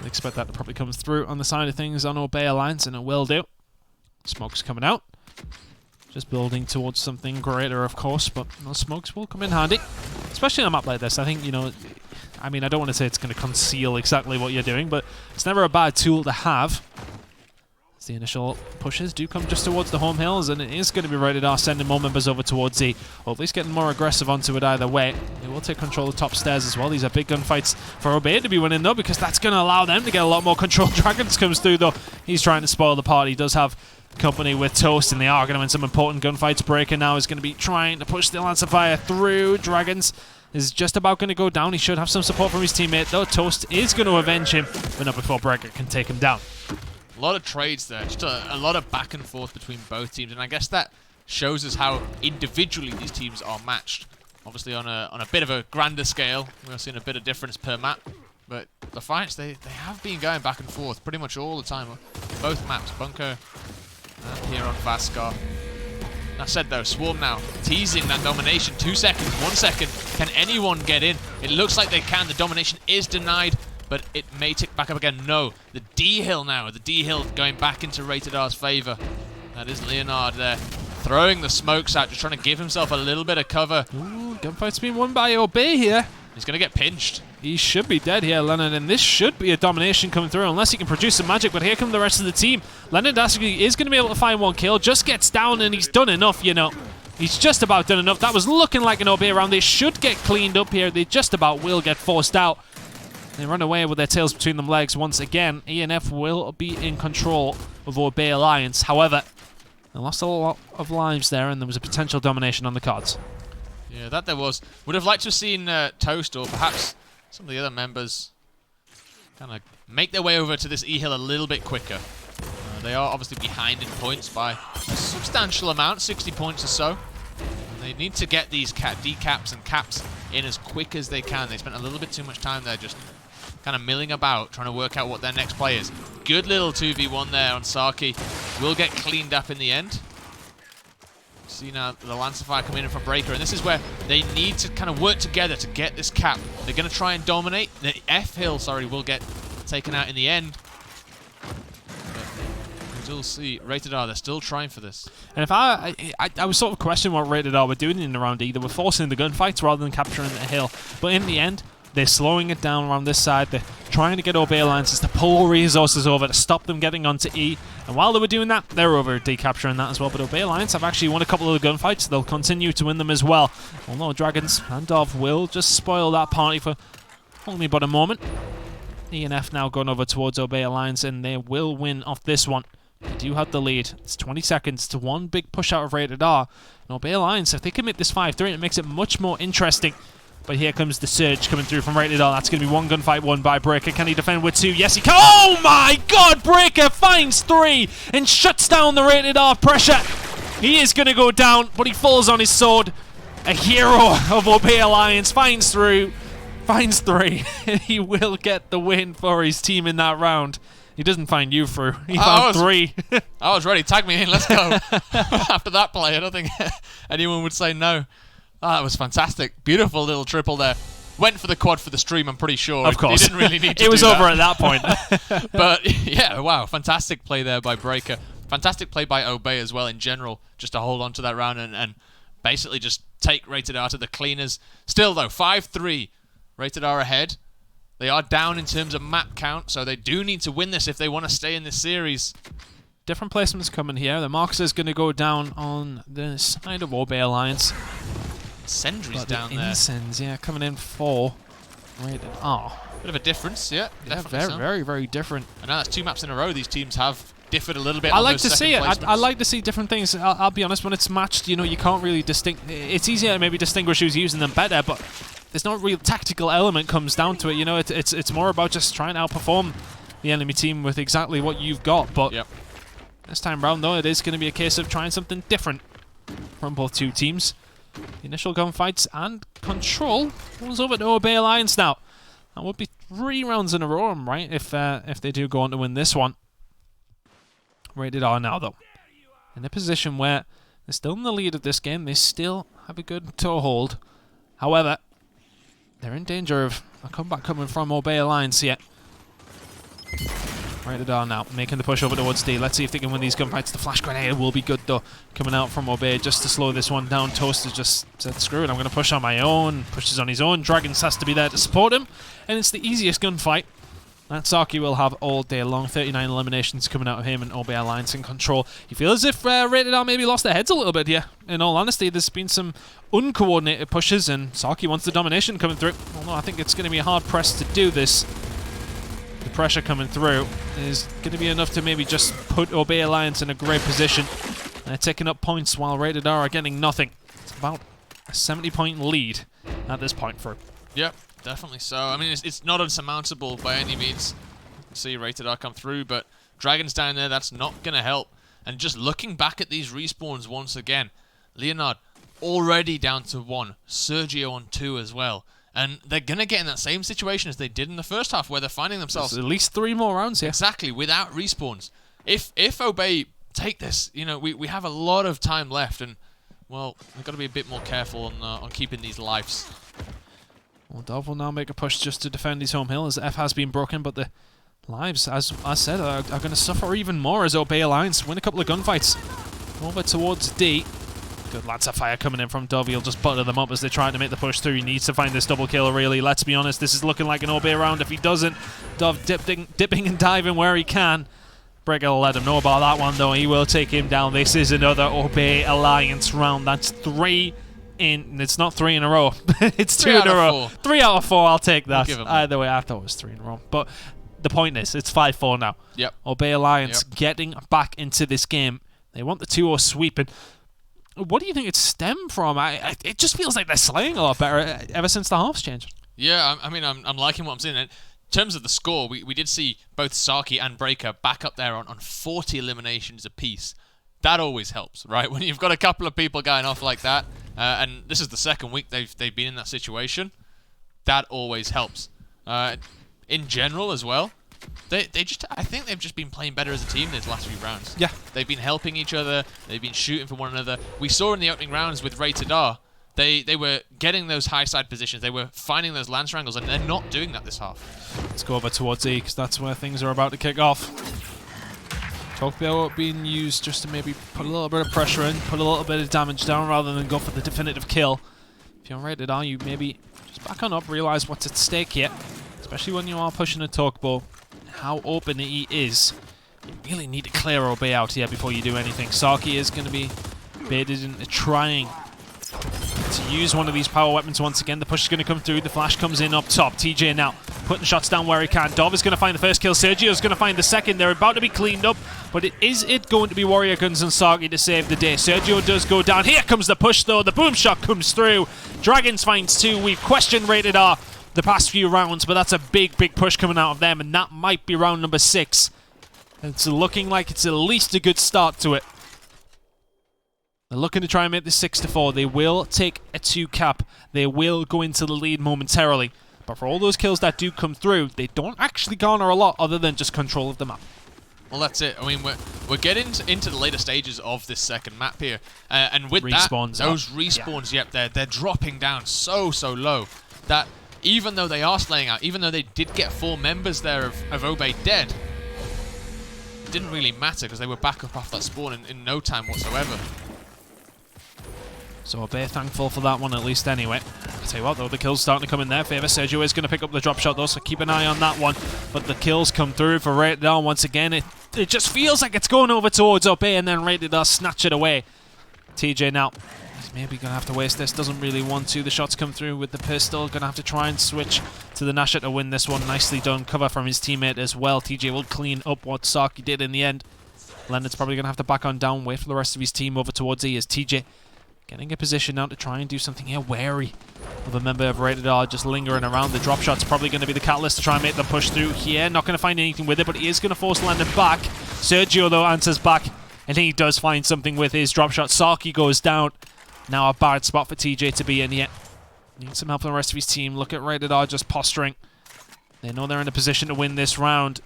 I expect that to probably come through on the side of things on Obey Alliance, and it will do. Smoke's coming out. Just building towards something greater, of course, but those smokes will come in handy. Especially on a map like this. I think, you know, I mean, I don't want to say it's going to conceal exactly what you're doing, but it's never a bad tool to have. The initial pushes do come just towards the home hills, and it is going to be Rated R sending more members over towards E, or at least getting more aggressive onto it either way. They will take control of the top stairs as well. These are big gunfights for Obey to be winning though, because that's going to allow them to get a lot more control. Dragons comes through though. He's trying to spoil the party. He does have company with Toast, and they are going to win some important gunfights. Breaker now is going to be trying to push the Lance of Fire through. Dragons is just about going to go down. He should have some support from his teammate though. Toast is going to avenge him, but not before Breaker can take him down. A lot of trades there, just a lot of back and forth between both teams, and I guess that shows us how individually these teams are matched. Obviously on a bit of a grander scale, we're seeing a bit of difference per map, but the fights, they have been going back and forth pretty much all the time. Both maps, Bunker and here on Vaskar. That said though, Swarm now teasing that domination. 2 seconds, 1 second. Can anyone get in? It looks like they can. The domination is denied, but it may tick back up again. No, the D-Hill now. The D-Hill going back into Rated R's favour. That is Leonard there, throwing the smokes out, just trying to give himself a little bit of cover. Ooh, gunfight's been won by Obey here. He's going to get pinched. He should be dead here, Leonard, and this should be a domination coming through unless he can produce some magic, but here come the rest of the team. Leonard actually is going to be able to find one kill, just gets down, and he's done enough, you know. He's just about done enough. That was looking like an Obey round. They should get cleaned up here. They just about will get forced out. They run away with their tails between them legs once again. ENF will be in control of Obey Alliance. However, they lost a lot of lives there, and there was a potential domination on the cards. Yeah, that there was. Would have liked to have seen Toast or perhaps some of the other members kind of make their way over to this E-Hill a little bit quicker. They are obviously behind in points by a substantial amount, 60 points or so. And They need to get these decaps and caps in as quick as they can. They spent a little bit too much time there just kind of milling about, trying to work out what their next play is. Good little 2v1 there on Saki. Will get cleaned up in the end. See now the Lance of Fire coming in for Breaker, and this is where they need to kind of work together to get this cap. They're going to try and dominate. The F-Hill, will get taken out in the end. Still see Rated R, they're still trying for this. And if I was sort of questioning what Rated R were doing in the round E. They were forcing the gunfights rather than capturing the hill. But in the end, they're slowing it down around this side. They're trying to get Obey Alliances to pull resources over to stop them getting onto E. And while they were doing that, they were over decapturing that as well. But Obey Alliance have actually won a couple of the gunfights. They'll continue to win them as well. Although Dragons and Dov will just spoil that party for only but a moment. E and F now going over towards Obey Alliance, and they will win off this one. They do have the lead. It's 20 seconds to one big push out of Rated R. And Obey Alliance, if they can make this 5-3, it makes it much more interesting. But here comes the surge coming through from Rated R. That's going to be one gunfight won by Breaker. Can he defend with 2? Yes, he can. Oh my god! Breaker finds 3 and shuts down the Rated R pressure. He is going to go down, but he falls on his sword. A hero of Obey Alliance finds 3. And he will get the win for his team in that round. He doesn't find you through. He found 3. I was ready. Tag me in. Let's go. After that play, I don't think anyone would say no. Oh, that was fantastic. Beautiful little triple there. Went for the quad for the stream, I'm pretty sure. Of course. He didn't really need to It was do over that. at that point. But, yeah, wow. Fantastic play there by Breaker. Fantastic play by Obey as well in general, just to hold on to that round and basically just take Rated R to the cleaners. Still, though, 5-3. Rated R ahead. They are down in terms of map count, so they do need to win this if they want to stay in this series. Different placements coming here. The Marcus is going to go down on the side of Obey Alliance. Sentry's But down the there. Incens, yeah, coming in for Rated R. Bit of a difference, yeah. Yeah, Definitely very, so. very, very different. And now that's 2 maps in a row. These teams have differed a little bit. I on like those to see it. second I placements. like to see different things. I'll be honest, when it's matched, you know, you can't really it's easier to maybe distinguish who's using them better, but there's no real tactical element comes down to it. You know, it's more about just trying to outperform the enemy team with exactly what you've got. But Yep. this time round, though, it is going to be a case of trying something different from both two teams. The initial gunfights and control goes over to Obey Alliance now. That would be 3 rounds in a row, right? If they do go on to win this one. Rated R now, though, in a position where they're still in the lead of this game. They still have a good toehold. However, they're in danger of a comeback coming from Obey Alliance yet. Rated R now, making the push over towards D. Let's see if they can win these gunfights. The flash grenade will be good, though, coming out from Obey just to slow this one down. Toast has just said, screw it, I'm going to push on my own. Pushes on his own. Dragons has to be there to support him. And it's the easiest gunfight that Saki will have all day long. 39 eliminations coming out of him and Obey Alliance in control. You feel as if Rated R maybe lost their heads a little bit here. In all honesty, there's been some uncoordinated pushes and Saki wants the domination coming through. Although I think it's going to be hard pressed to do this. The pressure coming through is going to be enough to maybe just put Obey Alliance in a great position. They're taking up points while Rated R are getting nothing. It's about a 70-point lead at this point for. Yep, definitely so. I mean, it's not unsurmountable by any means. See Rated R come through, but Dragons down there, that's not going to help. And just looking back at these respawns once again, Leonard already down to 1, Sergio on 2 as well. And they're going to get in that same situation as they did in the first half, where they're finding themselves There's at least 3 more rounds here. exactly without respawns. If Obey take this, you know, we have a lot of time left, and well, we've got to be a bit more careful on keeping these lives. Well, Dov will now make a push just to defend his home hill as F has been broken, but the lives, as I said, are going to suffer even more as Obey Alliance win a couple of gunfights. Over towards D. Good Lance of Fire coming in from Dov. He'll just butter them up as they're trying to make the push through. He needs to find this double kill, really. Let's be honest, this is looking like an Obey round. If he doesn't, Dov dipping and diving where he can. Breaker will let him know about that one, though. He will take him down. This is another Obey Alliance round. That's 3 in... It's not 3 in a row. It's 2 in a row. 3 out of 4, I'll take that. We'll Either way, I thought it was 3 in a row. But the point is, it's 5-4 now. Yep. Obey Alliance getting back into this game. They want the 2-0 sweep. And what do you think it stemmed from? It just feels like they're slaying a lot better ever since the halves changed. Yeah, I mean, I'm liking what I'm seeing. In terms of the score, we did see both Saki and Breaker back up there on 40 eliminations apiece. that always helps, right? When you've got a couple of people going off like that, and this is the second week they've been in that situation, that always helps. In general as well, I think they've just been playing better as a team these last few rounds. Yeah. They've been helping each other, they've been shooting for one another. We saw in the opening rounds with Rated R, they were getting those high side positions, they were finding those land triangles, and they're not doing that this half. Let's go over towards E, because that's where things are about to kick off. Talkbow being used just to maybe put a little bit of pressure in, put a little bit of damage down rather than go for the definitive kill. If you're Rated R, you maybe just back on up, realize what's at stake here, especially when you are pushing a Talkbow. How open he is. You really need to clear Obey out here before you do anything. Saki is going to be baited into trying to use one of these power weapons once again. The push is going to come through. The flash comes in up top. TJ now putting shots down where he can. Dov is going to find the first kill. Sergio is going to find the second. They're about to be cleaned up, but is it going to be Warrior Guns and Saki to save the day? Sergio does go down. Here comes the push though. The boom shot comes through. Dragons finds 2. We've questioned Rated R the past few rounds, but that's a big push coming out of them, and that might be round number 6. It's looking like it's at least a good start to it. They're looking to try and make this 6-4. They will take a 2 cap. They will go into the lead momentarily. But for all those kills that do come through, they don't actually garner a lot other than just control of the map. Well, that's it. I mean, we're getting into the later stages of this second map here, and with respawns that, those respawns, yep, they're dropping down so low that even though they are slaying out, even though they did get 4 members there of Obey dead, it didn't really matter because they were back up off that spawn in no time whatsoever. So Obey thankful for that one at least anyway. I'll tell you what though, the kills starting to come in their favour. Sergio is going to pick up the drop shot though, so keep an eye on that one. But the kills come through for Rated R once again. It just feels like it's going over towards Obey and then Rated R snatch it away. TJ now, he's maybe going to have to waste this, doesn't really want to. The shots come through with the pistol, going to have to try and switch to the Nasher to win this one. Nicely done, cover from his teammate as well. TJ will clean up what Saki did in the end. Leonard's probably going to have to back on down, wait for the rest of his team over towards E as TJ getting a position now to try and do something here. Wary of a member of Rated R just lingering around. The drop shot's probably going to be the catalyst to try and make them push through here. Not going to find anything with it, but he is going to force Landon back. Sergio, though, answers back, and he does find something with his drop shot. Saki goes down. Now a bad spot for TJ to be in here. Needs some help from the rest of his team. Look at Rated R just posturing. They know they're in a position to win this round.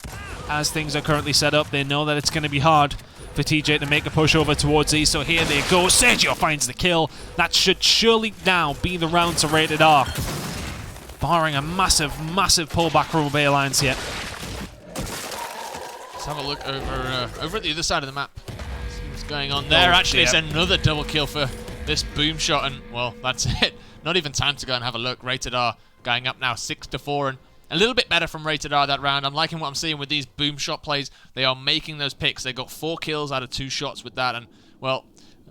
As things are currently set up, they know that it's going to be hard for TJ to make a push over towards E, so here they go. Sergio finds the kill. That should surely now be the round to Rated R. Barring a massive pullback from Obey Alliance here. Let's have a look over at the other side of the map. See what's going on there. Actually, it's another double kill for this boom shot, and well, that's it. Not even time to go and have a look. Rated R going up now 6-4, and a little bit better from Rated R that round. I'm liking what I'm seeing with these boom shot plays. They are making those picks. They got 4 kills out of 2 shots with that. And, well,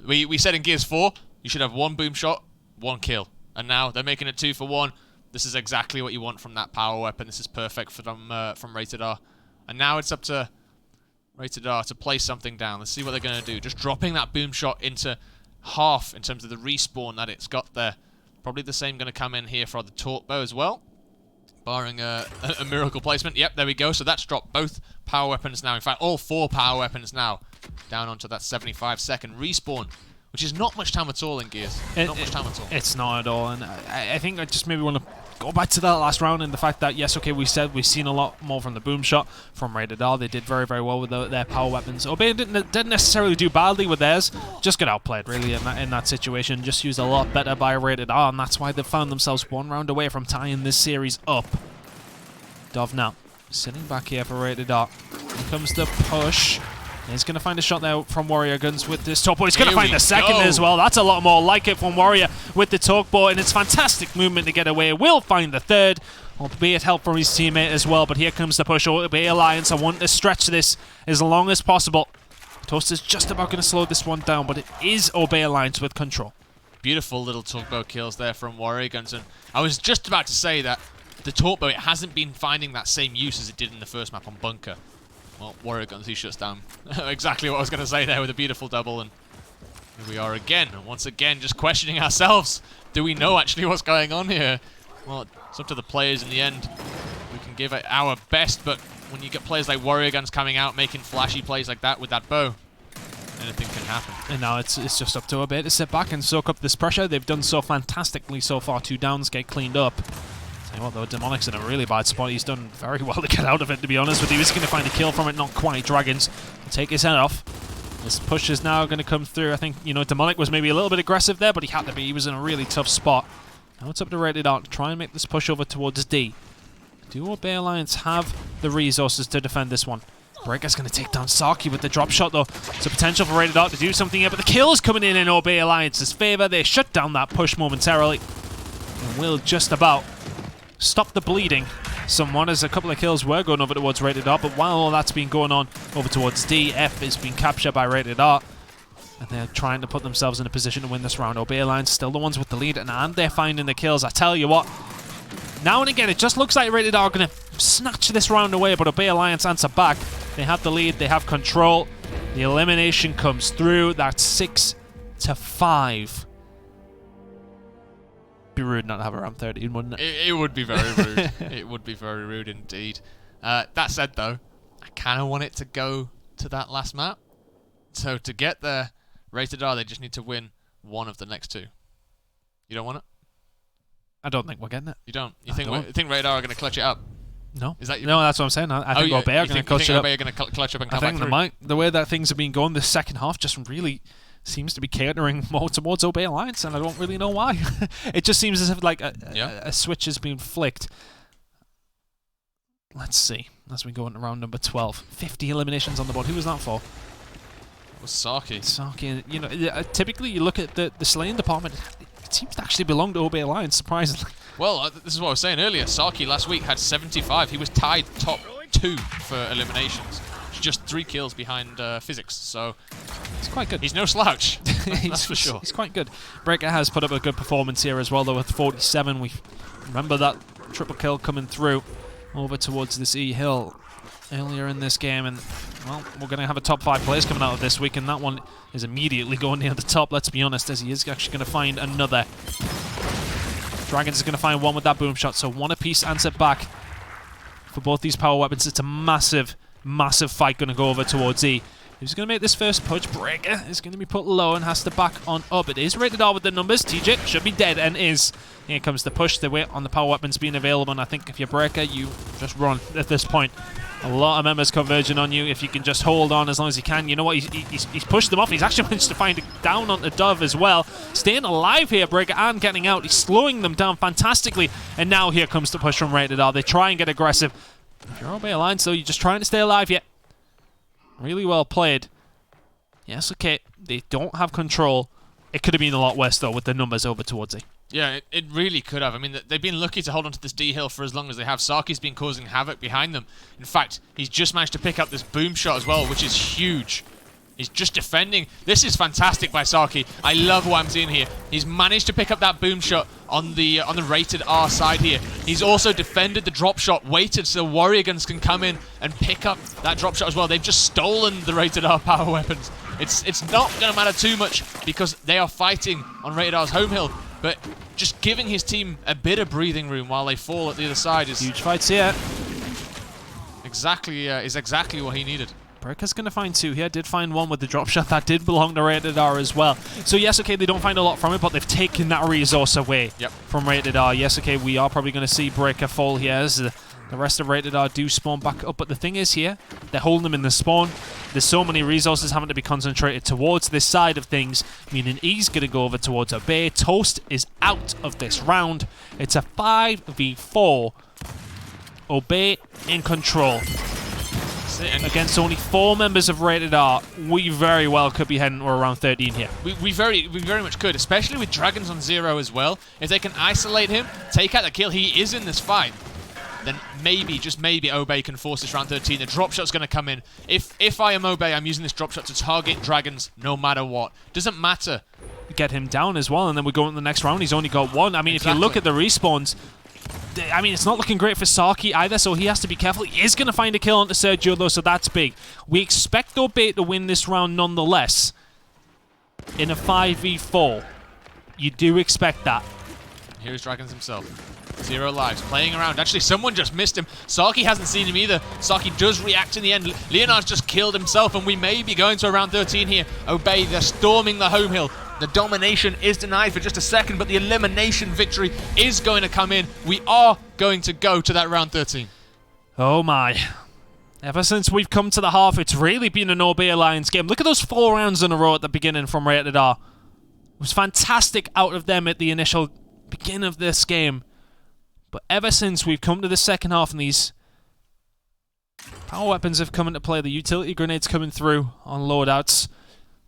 we said in Gears 4, you should have 1 boom shot, 1 kill. And now they're making it 2 for 1. This is exactly what you want from that power weapon. This is perfect from Rated R. And now it's up to Rated R to play something down. Let's see what they're going to do. Just dropping that boom shot into half in terms of the respawn that it's got there. Probably the same going to come in here for the Talkbow as well. Barring a miracle placement. Yep, there we go. So that's dropped both power weapons now. In fact, all 4 power weapons now down onto that 75-second respawn, which is not much time at all in Gears. Not much time at all. It's not at all. And I think I just maybe want to go back to that last round and the fact that, yes, okay, we said we've seen a lot more from the boom shot from Rated R. They did very well with their power weapons. Obey didn't necessarily do badly with theirs. Just got outplayed, really, in that situation. Just used a lot better by Rated R, and that's why they found themselves 1 round away from tying this series up. Dov now sitting back here for Rated R. Here comes the push. He's going to find a shot there from Warrior Guns with this Talkbow. He's going to find the second as well. That's a lot more like it from Warrior with the Talkbow, and it's fantastic movement to get away. Will find the third, albeit help from his teammate as well, but here comes the push. Obey Alliance, I want to stretch this as long as possible. Toaster's just about going to slow this one down, but it is Obey Alliance with control. Beautiful little Talkbow kills there from Warrior Guns, and I was just about to say that the Talkbow, it hasn't been finding that same use as it did in the first map on Bunker. Well, Warrior Guns, he shuts down exactly what I was going to say there with a beautiful double, and here we are again. And once again, just questioning ourselves. Do we know actually what's going on here? Well, it's up to the players in the end. We can give it our best, but when you get players like Warrior Guns coming out, making flashy plays like that with that bow, anything can happen. And now it's just up to Obey to sit back and soak up this pressure. They've done so fantastically so far. 2 downs get cleaned up. Tell you what though, Demonic's in a really bad spot. He's done very well to get out of it, to be honest with you. He's going to find a kill from it, not quite. Dragons will take his head off. This push is now going to come through. I think, you know, Demonic was maybe a little bit aggressive there, but he had to be. He was in a really tough spot. Now it's up to Rated R to try and make this push over towards D. Do Obey Alliance have the resources to defend this one? Breaker's going to take down Saki with the drop shot, though. So potential for Rated R to do something here, but the kill is coming in Obey Alliance's favor. They shut down that push momentarily and will just about stop the bleeding somewhat, as a couple of kills were going over towards Rated R. But while all that's been going on over towards D, F is being captured by Rated R. And they're trying to put themselves in a position to win this round. Obey Alliance still the ones with the lead, and they're finding the kills. I tell you what, now and again, it just looks like Rated R are going to snatch this round away, but Obey Alliance answer back. They have the lead, they have control. The elimination comes through. That's 6-5. Be rude not to have around 13, wouldn't it? It would be very rude. It would be very rude indeed. That said, though, I kind of want it to go to that last map. So to get there, Rated R, they just need to win one of the next 2. You don't want it? I don't think we're getting it. You don't? You think Rated R are going to clutch it up? No. Is that your... No, that's what I'm saying. I think Obey are going to clutch it up. Obey are going to clutch up and come back through? They might. The way that things have been going, this second half just really seems to be catering more towards Obey Alliance, and I don't really know why. It just seems as if like a switch has been flicked. Let's see. As we go into round number 12. 50 eliminations on the board. Who was that for? It was Saki. Saki. You know, typically you look at the slaying department, it seems to actually belong to Obey Alliance, surprisingly. Well, this is what I was saying earlier. Saki last week had 75. He was tied top 2 for eliminations. Just 3 kills behind Physics, so it's quite good. He's no slouch. That's for sure. He's quite good. Breaker has put up a good performance here as well, though, with 47. We remember that triple kill coming through over towards this E Hill earlier in this game, and well, we're going to have a top 5 players coming out of this week, and that one is immediately going near the top, let's be honest, as he is actually going to find another. Dragons is going to find one with that boom shot, so 1 apiece answer back for both these power weapons. It's a massive fight going to go over towards E. Who's going to make this first push? Breaker is going to be put low and has to back on up. It is Rated R with the numbers. TJ should be dead and is. Here comes the push. The weight on the power weapons being available, and I think if you're Breaker, you just run at this point. A lot of members converging on you. If you can just hold on as long as you can. You know what? He's pushed them off. He's actually managed to find it down onto Dove as well. Staying alive here, Breaker, and getting out. He's slowing them down fantastically. And now here comes the push from Rated R. They try and get aggressive. If you're Obey Alliance, though, you're just trying to stay alive yet. Really well played. Yes, okay. They don't have control. It could have been a lot worse, though, with the numbers over towards it. Yeah, it really could have. I mean, they've been lucky to hold on to this D hill for as long as they have. Saki's been causing havoc behind them. In fact, he's just managed to pick up this boom shot as well, which is huge. He's just defending. This is fantastic by Saki. I love what I'm seeing here. He's managed to pick up that boom shot on the Rated R side here. He's also defended the drop shot, waited so Warrior Guns can come in and pick up that drop shot as well. They've just stolen the Rated R power weapons. It's not going to matter too much because they are fighting on Rated R's home hill, but just giving his team a bit of breathing room while they fall at the other side is huge fights here. Exactly what he needed. Breaker's going to find 2 here. Did find 1 with the drop shot. That did belong to Rated R as well. So yes, okay, they don't find a lot from it, but they've taken that resource away from Rated R. Yes, okay, we are probably going to see Breaker fall here as the rest of Rated R do spawn back up. But the thing is here, they're holding them in the spawn. There's so many resources having to be concentrated towards this side of things, meaning E's going to go over towards Obey. Toast is out of this round. It's a 5v4. Obey in control. Against only 4 members of Rated R, we very well could be heading to around 13 here. We very much could, especially with Dragons on 0 as well. If they can isolate him, take out the kill, he is in this fight, then maybe, just maybe, Obey can force this round 13. The drop shot's going to come in. If I am Obey, I'm using this drop shot to target Dragons no matter what. Doesn't matter. Get him down as well, and then we go into the next round. He's only got 1. I mean, If you look at the respawns, I mean, it's not looking great for Saki either, so he has to be careful. He is going to find a kill onto Sergio, though, so that's big. We expect Obey to win this round nonetheless. In a 5v4. You do expect that. Here's Dragons himself. 0 lives, playing around. Actually, someone just missed him. Saki hasn't seen him either. Saki does react in the end. Leonard's just killed himself, and we may be going to round 13 here. Obey, they're storming the home hill. The domination is denied for just a second, but the elimination victory is going to come in. We are going to go to that round 13. Oh my. Ever since we've come to the half, it's really been an Obey Alliance game. Look at those 4 rounds in a row at the beginning from Rated R. It was fantastic out of them at the initial beginning of this game. But ever since we've come to the second half and these power weapons have come into play, the utility grenades coming through on loadouts.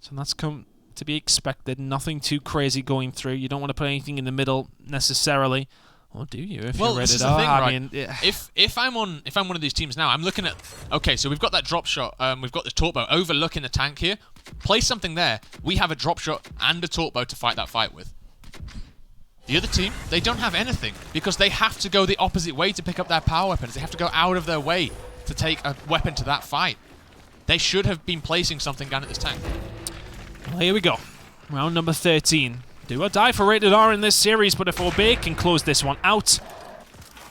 So that's come to be expected. Nothing too crazy going through. You don't want to put anything in the middle necessarily. Or do you? If well, you're this Rated is the R, thing, I right? mean, yeah. If I'm one of these teams now, I'm looking at. Okay, so we've got that drop shot. We've got the torp bow overlooking the tank here. Place something there. We have a drop shot and a torp bow to fight that fight with. The other team, they don't have anything because they have to go the opposite way to pick up their power weapons. They have to go out of their way to take a weapon to that fight. They should have been placing something down at this tank. Well, here we go. Round number 13. Do or die for Rated R in this series, but if Obey can close this one out,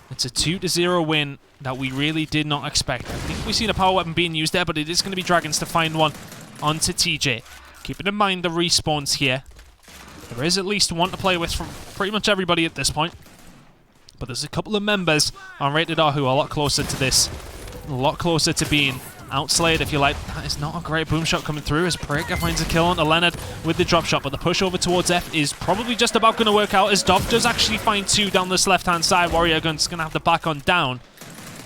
it's a 2-0 win that we really did not expect. I think we've seen a power weapon being used there, but it is going to be Dragons to find one onto TJ. Keeping in mind the respawns here. There is at least one to play with from pretty much everybody at this point. But there's a couple of members on Rated R who are a lot closer to this. A lot closer to being outslayed, if you like. That is not a great boom shot coming through as Breaker finds a kill onto Leonard with the drop shot, but the push over towards F is probably just about going to work out as Dov does actually find 2 down this left-hand side. Warrior Gun's going to have to back on down.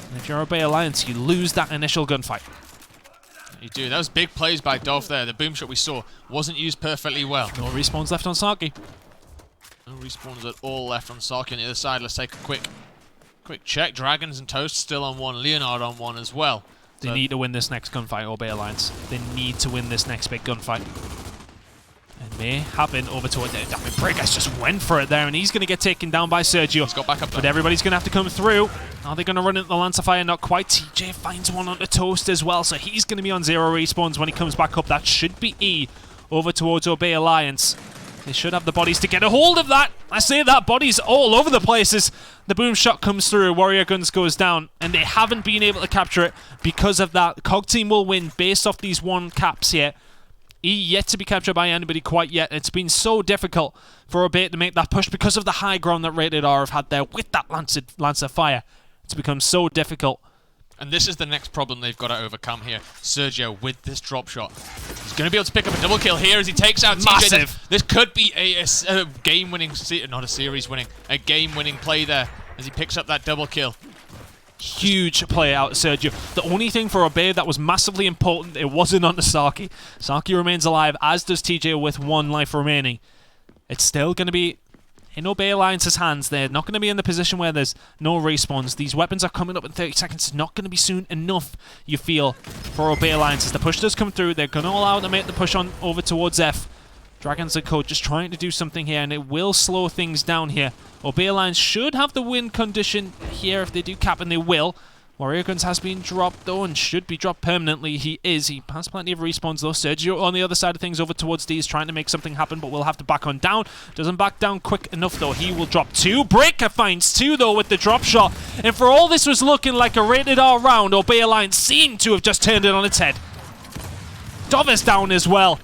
And if you're Obey Alliance, you lose that initial gunfight. You do. That was big plays by Dov there. The boom shot we saw wasn't used perfectly well. No respawns left on Saki. No respawns at all left on Saki on the other side. Let's take a quick check. Dragons and Toast still on 1. Leonard on 1 as well. They need to win this next gunfight, Obey Alliance. They need to win this next big gunfight. And may happen over to it. I mean, Breakers just went for it there, and he's going to get taken down by Sergio. He's got back up there. But everybody's going to have to come through. Are they going to run into the Lancer Fire? Not quite. TJ finds one onto Toast as well, so he's going to be on 0 respawns when he comes back up. That should be E over towards Obey Alliance. They should have the bodies to get a hold of that. I say that, bodies all over the places. The boom shot comes through, Warrior Guns goes down, and they haven't been able to capture it because of that. COG team will win based off these 1 caps here. E yet to be captured by anybody quite yet. It's been so difficult for Obey to make that push because of the high ground that Rated R have had there with that Lancer Fire. It's become so difficult. And this is the next problem they've got to overcome here. Sergio with this drop shot. He's going to be able to pick up a double kill here as he takes out Massive. TJ. This could be a game-winning, not a series-winning, a game-winning play there as he picks up that double kill. Huge play out of Sergio. The only thing for Obey that was massively important, it wasn't onto Saki. Saki remains alive, as does TJ with 1 life remaining. It's still going to be in Obey Alliance's hands. They're not going to be in the position where there's no respawns. These weapons are coming up in 30 seconds. It's not going to be soon enough, you feel, for Obey Alliance. As the push does come through, they're going to allow them to make the push on over towards F. Dragons and Code just trying to do something here, and it will slow things down here. Obey Alliance should have the win condition here if they do cap, and they will. Warrior Guns has been dropped though, and should be dropped permanently. He is. He has plenty of respawns though. Sergio on the other side of things over towards D is trying to make something happen, but will have to back on down. Doesn't back down quick enough though. He will drop 2. Breaker finds 2 though with the drop shot. And for all this was looking like a Rated R round, Obey Alliance seemed to have just turned it on its head. Dov is down as well.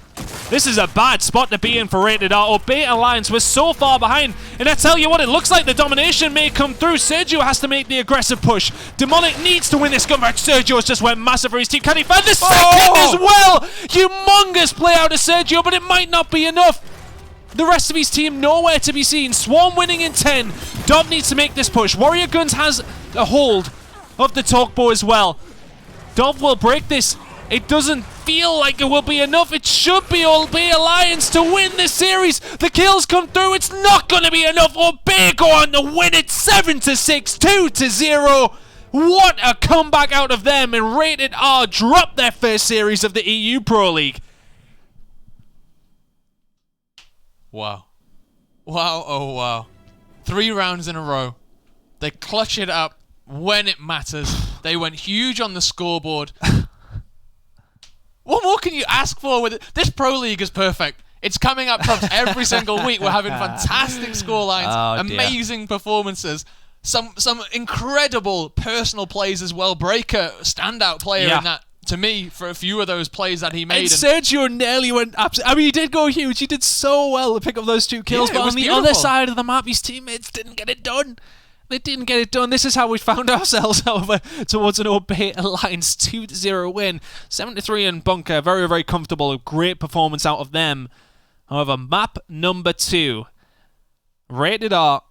This is a bad spot to be in for Rated R. Obey Alliance was so far behind. And I tell you what, it looks like the domination may come through. Sergio has to make the aggressive push. Demonic needs to win this gunfight. Sergio's just went massive for his team. Can he find the second as well? Humongous play out of Sergio, but it might not be enough. The rest of his team nowhere to be seen. Swarm winning in 10. Dov needs to make this push. Warrior Guns has a hold of the Talkbow as well. Dov will break this. It doesn't feel like it will be enough. It should be Obey Alliance to win this series. The kills come through. It's not going to be enough. Obey go on to win it 7-6, 2-0. What a comeback out of them. And Rated R drop their first series of the EU Pro League. Wow. Wow, oh wow. 3 rounds in a row. They clutch it up when it matters. They went huge on the scoreboard. What more can you ask for with it? This Pro League is perfect. It's coming up props every single week. We're having fantastic scorelines, amazing performances. some incredible personal plays as well. Breaker, standout player in that. To me, for a few of those plays that he made. And Sergio nearly went absolutely... I mean, he did go huge. He did so well to pick up those 2 kills. But on the other side of the map, his teammates didn't get it done. They didn't get it done. This is how we found ourselves, however, towards an Obey Alliance 2-0 win. 73 and Bunker, very, very comfortable. A great performance out of them. However, map number 2. Rated R,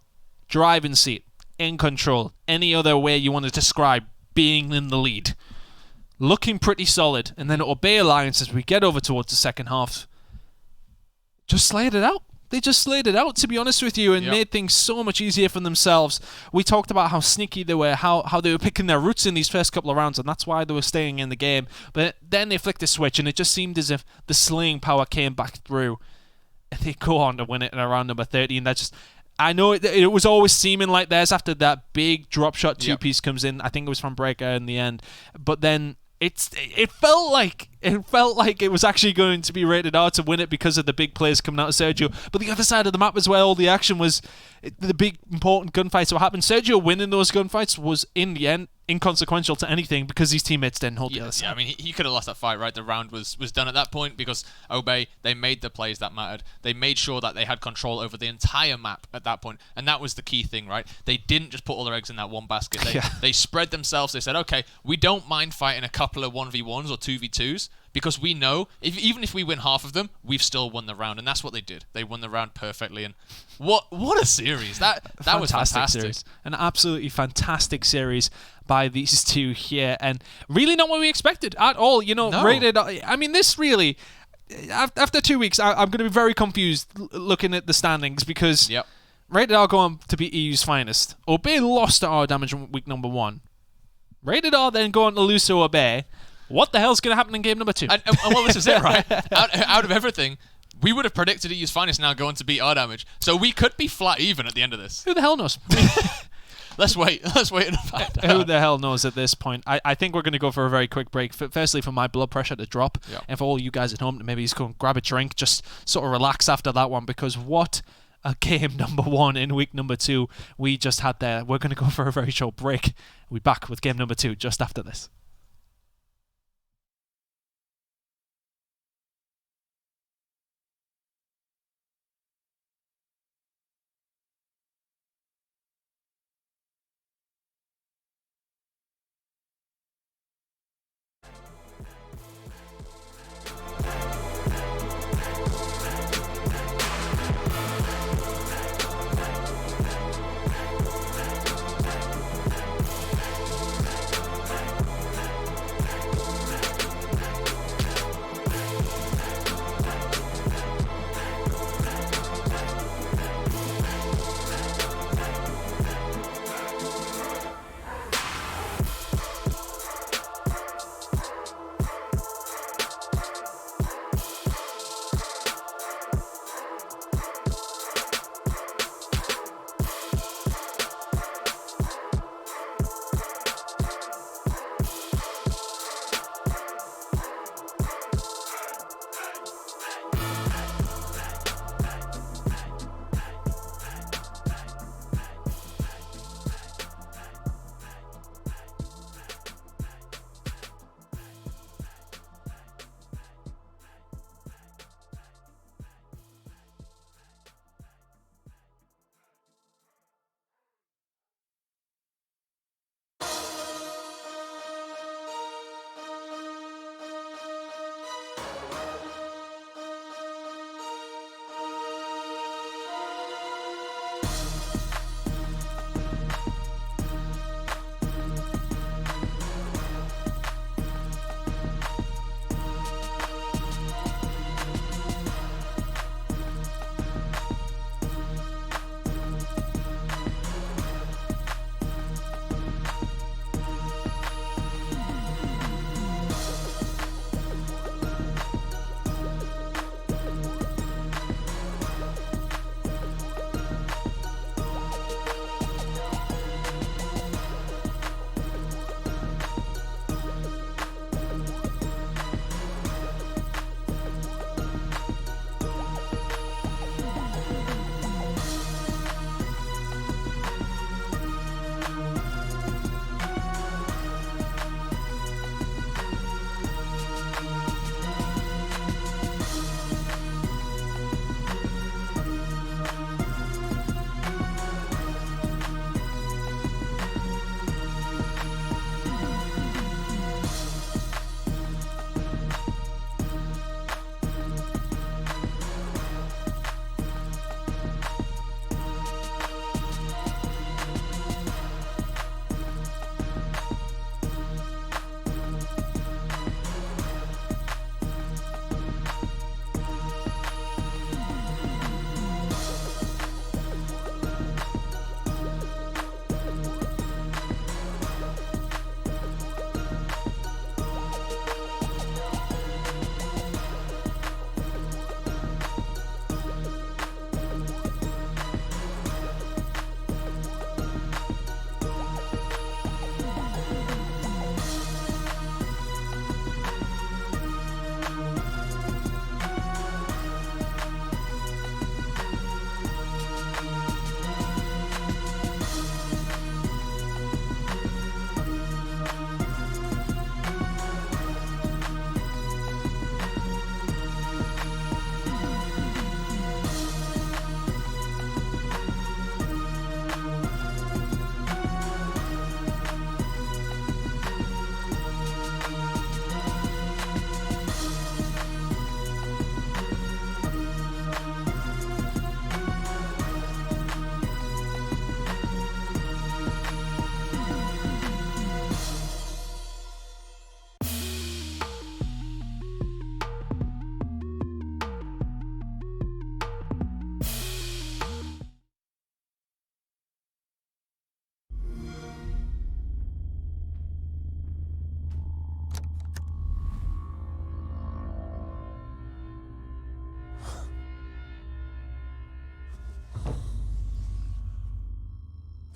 driving seat, in control. Any other way you want to describe being in the lead. Looking pretty solid. And then Obey Alliance, as we get over towards the second half, just slayed it out. They just slayed it out, to be honest with you, and made things so much easier for themselves. We talked about how sneaky they were, how they were picking their routes in these first couple of rounds, and that's why they were staying in the game. But then they flicked a switch, and it just seemed as if the slaying power came back through. And they go on to win it in round number 30, and that's just... I know it was always seeming like theirs after that big drop shot 2-piece comes in. I think it was from Breaker in the end. But then... It felt like it was actually going to be Rated R to win it because of the big plays coming out of Sergio. But the other side of the map is where all the action was, the big important gunfights. What happened? Sergio winning those gunfights was in the end inconsequential to anything because his teammates didn't hold the other side. Yeah, I mean he could have lost that fight, right? The round was done at that point because Obey, they made the plays that mattered. They made sure that they had control over the entire map at that point, and that was the key thing, right? They didn't just put all their eggs in that one basket. They spread themselves. They said, okay, we don't mind fighting a couple of 1v1s or 2v2s because we know even if we win half of them, we've still won the round, and that's what they did. They won the round perfectly, and what a series! That was fantastic. Series. An absolutely fantastic series by these two here, and really not what we expected at all. You know, Rated. I mean, this really. After 2 weeks, I'm going to be very confused looking at the standings because Rated R go on to be EU's finest. Obey lost to R damage in week number 1. Rated R then go on to lose to Obey. What the hell's going to happen in game number 2? And well, this is it, right? out of everything, we would have predicted EU's finest now going to beat R damage. So we could be flat even at the end of this. Who the hell knows? Let's wait and find out. Who the hell knows at this point? I think we're going to go for a very quick break. Firstly, for my blood pressure to drop, and for all you guys at home to maybe just go and grab a drink, just sort of relax after that one, because what a game number 1 in week number 2 we just had there. We're going to go for a very short break. We'll be back with game number 2 just after this.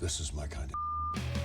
This is my kind of